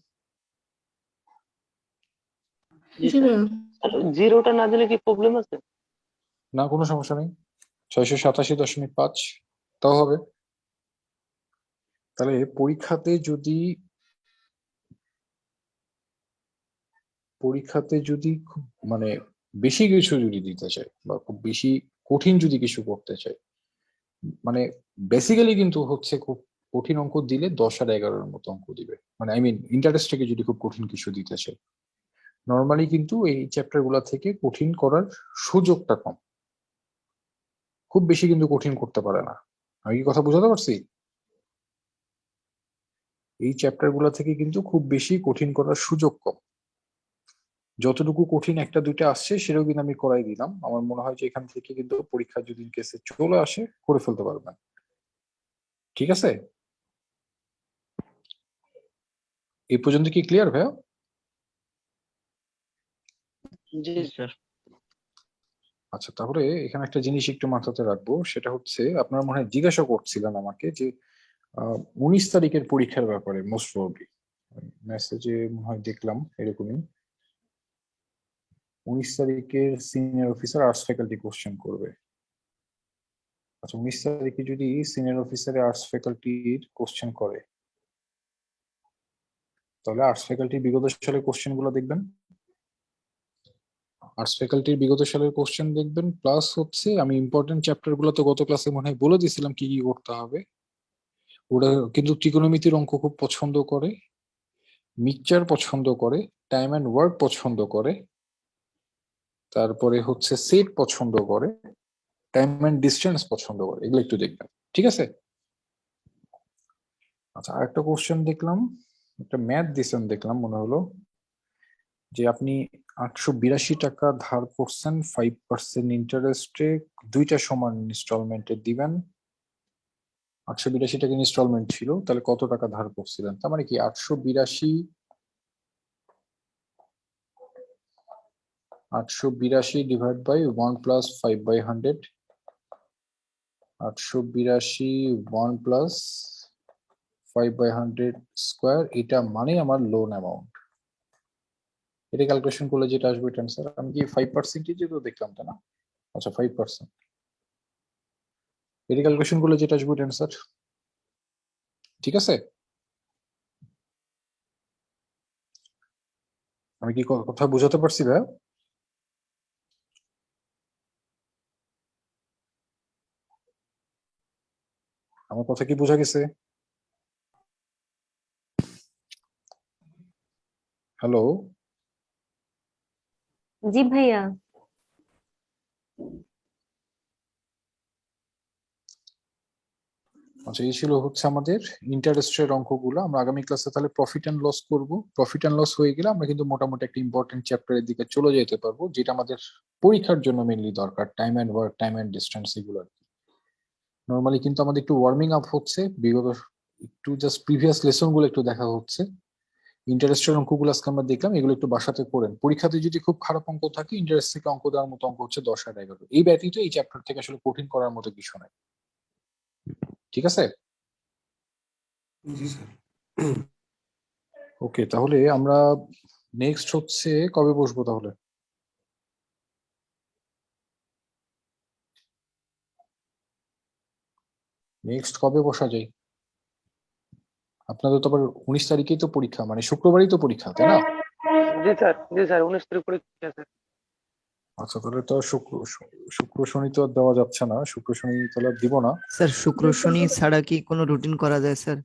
জি ভাইয়া। জিরোটা না দিলে কি প্রবলেম আছে? না, কোনো সমস্যা নেই, 687.5 তাও হবে। তাহলে পরীক্ষাতে যদি খুব মানে বেশি কিছু যদি দিতে চাই বা খুব বেশি কঠিন যদি কিছু করতে চাই, মানে বেসিক্যালি কিন্তু হচ্ছে খুব কঠিন অঙ্ক দিলে 10 আর 11-এর মতো অঙ্ক দিবে, মানে আই মিন ইন্টারেস্ট থেকে যদি খুব কঠিন কিছু দিতে চাই। নর্মালি কিন্তু এই চ্যাপ্টার গুলা থেকে কঠিন করার সুযোগটা কম, খুব বেশি কিন্তু কঠিন করতে পারে না। আমি কি কথা বুঝাতে পারছি? এই চ্যাপ্টার গুলা থেকে কিন্তু খুব বেশি কঠিন করার সুযোগ কম। যতটুকু কঠিন একটা দুইটা আসছে সেটাও কিন্তু আমি করাই দিলাম। আমার মনে হয় যে এখান থেকে কিন্তু পরীক্ষা যদি কেসে চলে আসে করে ফেলতে পারবেন। ঠিক আছে, এই পর্যন্ত কি ক্লিয়ার ভাইয়া? জি স্যার। আচ্ছা, তাহলে এখানে একটা জিনিস একটু মাথাতে রাখবো, সেটা হচ্ছে আপনারা মনে হয় জিজ্ঞাসা করছিলেন আমাকে যে 19 তারিখের পরীক্ষার ব্যাপারে। মোস্ট প্রবাবলি মেসেজে মনে হয় দেখলাম এরকমই, 19 তারিখের senior officer arts faculty question করবে। আচ্ছা, 19 তারিখে যদি সিনিয়র অফিসারে আর্টস ফ্যাকাল্টির কোশ্চেন করে, তাহলে আর্টস ফ্যাকাল্টির বিগত সালের কোশ্চেন গুলো দেখবেন, আর্টস ফ্যাকাল্টির বিগত সালের কোশ্চেন দেখবেন, প্লাস হচ্ছে আমি ইম্পর্টেন্ট চ্যাপ্টার গুলো তো গত ক্লাসে মনে হয় বলে দিয়েছিলাম কি কি করতে হবে। ওরা কিন্তু ত্রিকোণমিতির অঙ্ক খুব পছন্দ করে, মিক্সচার পছন্দ করে, টাইম অ্যান্ড ওয়ার্ক পছন্দ করে, তারপরে হচ্ছে সেট পছন্দ করে, টাইম অ্যান্ড ডিস্টেন্স পছন্দ করে, এগুলো একটু দেখবেন। ঠিক আছে? আচ্ছা, আরেকটা কোশ্চেন দেখলাম, একটা ম্যাথ দিয়েছেন দেখলাম, মনে হলো যে আপনি 882 টাকা ধার করছেন 5% ইন্টারেস্টে, দুইটা সমান ইনস্টলমেন্টে দিবেন। 882 টাকা ইনস্টলমেন্ট ছিল, তাহলে কত টাকা ধার করছিলেন? তার মানে কি 882 divide by 1 plus 5/100, 882 1 plus 5/100 square, এটা মানে আমার লোন অ্যামাউন্ট। এটা ক্যালকুলেশন করলে যেটা আসবে এটা অ্যান্সার। আমি কি 5% তো দেখলাম, তাই না? আচ্ছা 5%, এটা ক্যালকুলেশন করলে যেটা আসবে এটা অ্যান্সার। ঠিক আছে, আমি কি কথা বুঝাতে পারছি ভাই? আমার কথা কি বোঝা গেছে? হ্যালো, জি ভাইয়া। আচ্ছা এই ছিল হচ্ছে আমাদের ইন্টারেস্টের অঙ্কগুলো। আমরা আগামী ক্লাসে তাহলে প্রফিট এন্ড লস করব। প্রফিট এন্ড লস হয়ে গেলে আমরা কিন্তু মোটামুটি একটা ইম্পর্টেন্ট চ্যাপ্টারের দিকে চলে যেতে পারবো, যেটা আমাদের পরীক্ষার জন্য মেনলি দরকার, time and work, time and distance, এগুলো। নর্মালি কিন্তু আমাদের একটু ওয়ার্মিং আপ হচ্ছে, বিগত একটু জাস্ট প্রিভিয়াস লেসন গুলো একটু দেখা হচ্ছে। ইন্টারেস্টের অঙ্কগুলো আজকে আমরা দেখলাম, এগুলো একটু বাসাতে করেন। পরীক্ষাতে যদি খুব খারাপ অঙ্ক থাকে, ইন্টারেস্ট থেকে অঙ্ক দেওয়ার মতো অঙ্ক হচ্ছে 10 আর 11। এই ব্যতীত এই চ্যাপ্টার থেকে আসলে কঠিন করার মতো কিছু নাই। ঠিক আছে, জি স্যার। ওকে। তাহলে আমরা নেক্সট হচ্ছে কবে বসবো তাহলে? নেক্সট কবে বসা যায়? আপনাদের তো আবার 19 তারিখেই তো পরীক্ষা, মানে শুক্রবারই তো পরীক্ষা, তাই না? জি স্যার 19 তারিখ পরীক্ষা আছে। আচ্ছা, তাহলে তো শুক্র শনি তো আর দেওয়া যাচ্ছে না, শুক্র শনি তাহলে আর দিব না। স্যার শুক্র শনি ছাড়া কি কোনো রুটিন করা যায় স্যার?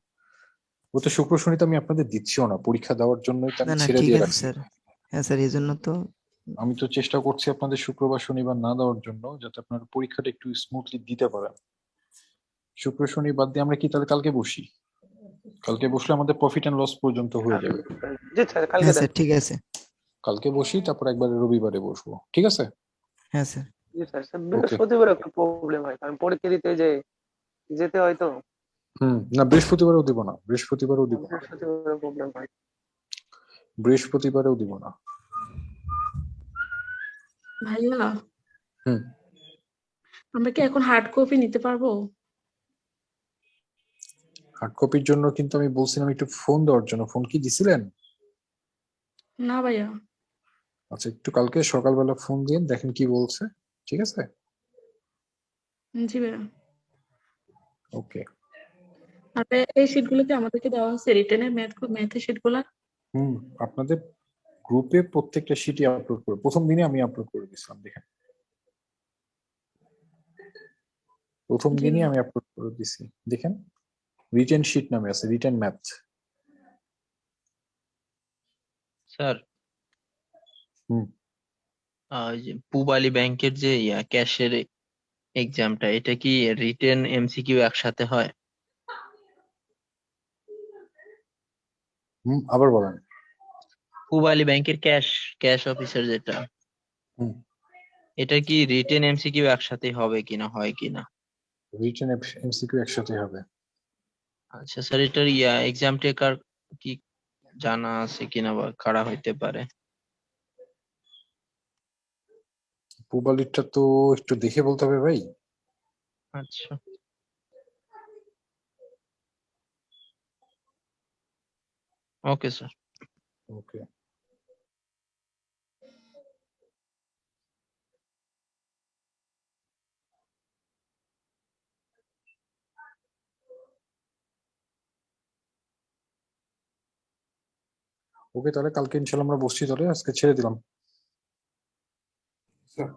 ও তো শুক্র শনি তো আমি আপনাদের দিচ্ছিও না, পরীক্ষা দেওয়ার জন্যই তো না আমি না ছেড়ে ঠিক দিয়ে আছে রাখছি। স্যার। হ্যাঁ স্যার, এই জন্য তো। আমি তো চেষ্টা করছি আপনাদের শুক্রবার শনিবার না দেওয়ার জন্য, যাতে আপনার পরীক্ষাটা একটু স্মুথলি দিতে পারেন। শুক্র শনি বাদ দিয়ে আমরা কি তাহলে কালকে বসি? কালকে বসলে আমাদের প্রফিট এন্ড লস পর্যন্ত হয়ে যাবে। জি স্যার কালকে হ্যাঁ দেন। স্যার ঠিক আছে। কালকে বসি, তারপর একবার রবিবারে বসবো, ঠিক আছে? হ্যাঁ স্যার। জি স্যার বৃহস্পতিবার একটু প্রবলেম হয়, কারণ পরীক্ষা দিতে যে যেতে হয় তো। না, বৃহস্পতিবারও দিব না, বৃহস্পতিবারও দিব না, বৃহস্পতিবার প্রবলেম হয়। বৃহস্পতিবারেও দিব না। ভাইয়া, হুম আমরা কি এখন হার্ড কপি নিতে পারবো? হার্ড কপির জন্য কিন্তু আমি বলছিলাম একটু ফোন দেওয়ার জন্য, ফোন কি দিছিলেন? না ভাইয়া। আচ্ছা, একটু কালকে সকালবেলা ফোন দিন, দেখেন কি বলছে, ঠিক আছে? জি ভাইয়া। ওকে। আর ভাইয়া, এই শীট গুলো কি আমাদেরকে দেওয়া হয়েছে, রিটেনের ম্যাথের শীট গুলা? আপনাদের গ্রুপে প্রত্যেকটা শিটই আপলোড করে, প্রথম দিনে আমি আপলোড করে দিয়েছিলাম, দেখেন প্রথম জি দিনই ভাইয়া। আমি আপলোড করে দিছি, দেখেন রিটেন শিট নামে আছে, রিটেন ম্যাথ। স্যার হুম ওই যে পূবালী ব্যাংকের যে ক্যাশের এক্সামটা, এটা কি রিটেন এমসিকিউ একসাথে হয়? আবার বলেন। পূবালী ব্যাংকের ক্যাশ ক্যাশ অফিসার যেটা, হুম এটা কি রিটেন এমসিকিউ একসাথে হবে কিনা, হয় কিনা? রিটেন এমসিকিউ একসাথে হবে। আচ্ছা স্যার, এটার এক্সাম টেকার কি জানা আছে কিনা বা কারা হইতে পারে? পুবালিরটা তো একটু দেখে বলতে হবে ভাই। আচ্ছা ওকে স্যার। ওকে। ওকে, তাহলে কালকে ইনশাল্লাহ আমরা বসছি, তাহলে আজকে ছেড়ে দিলাম। স্যার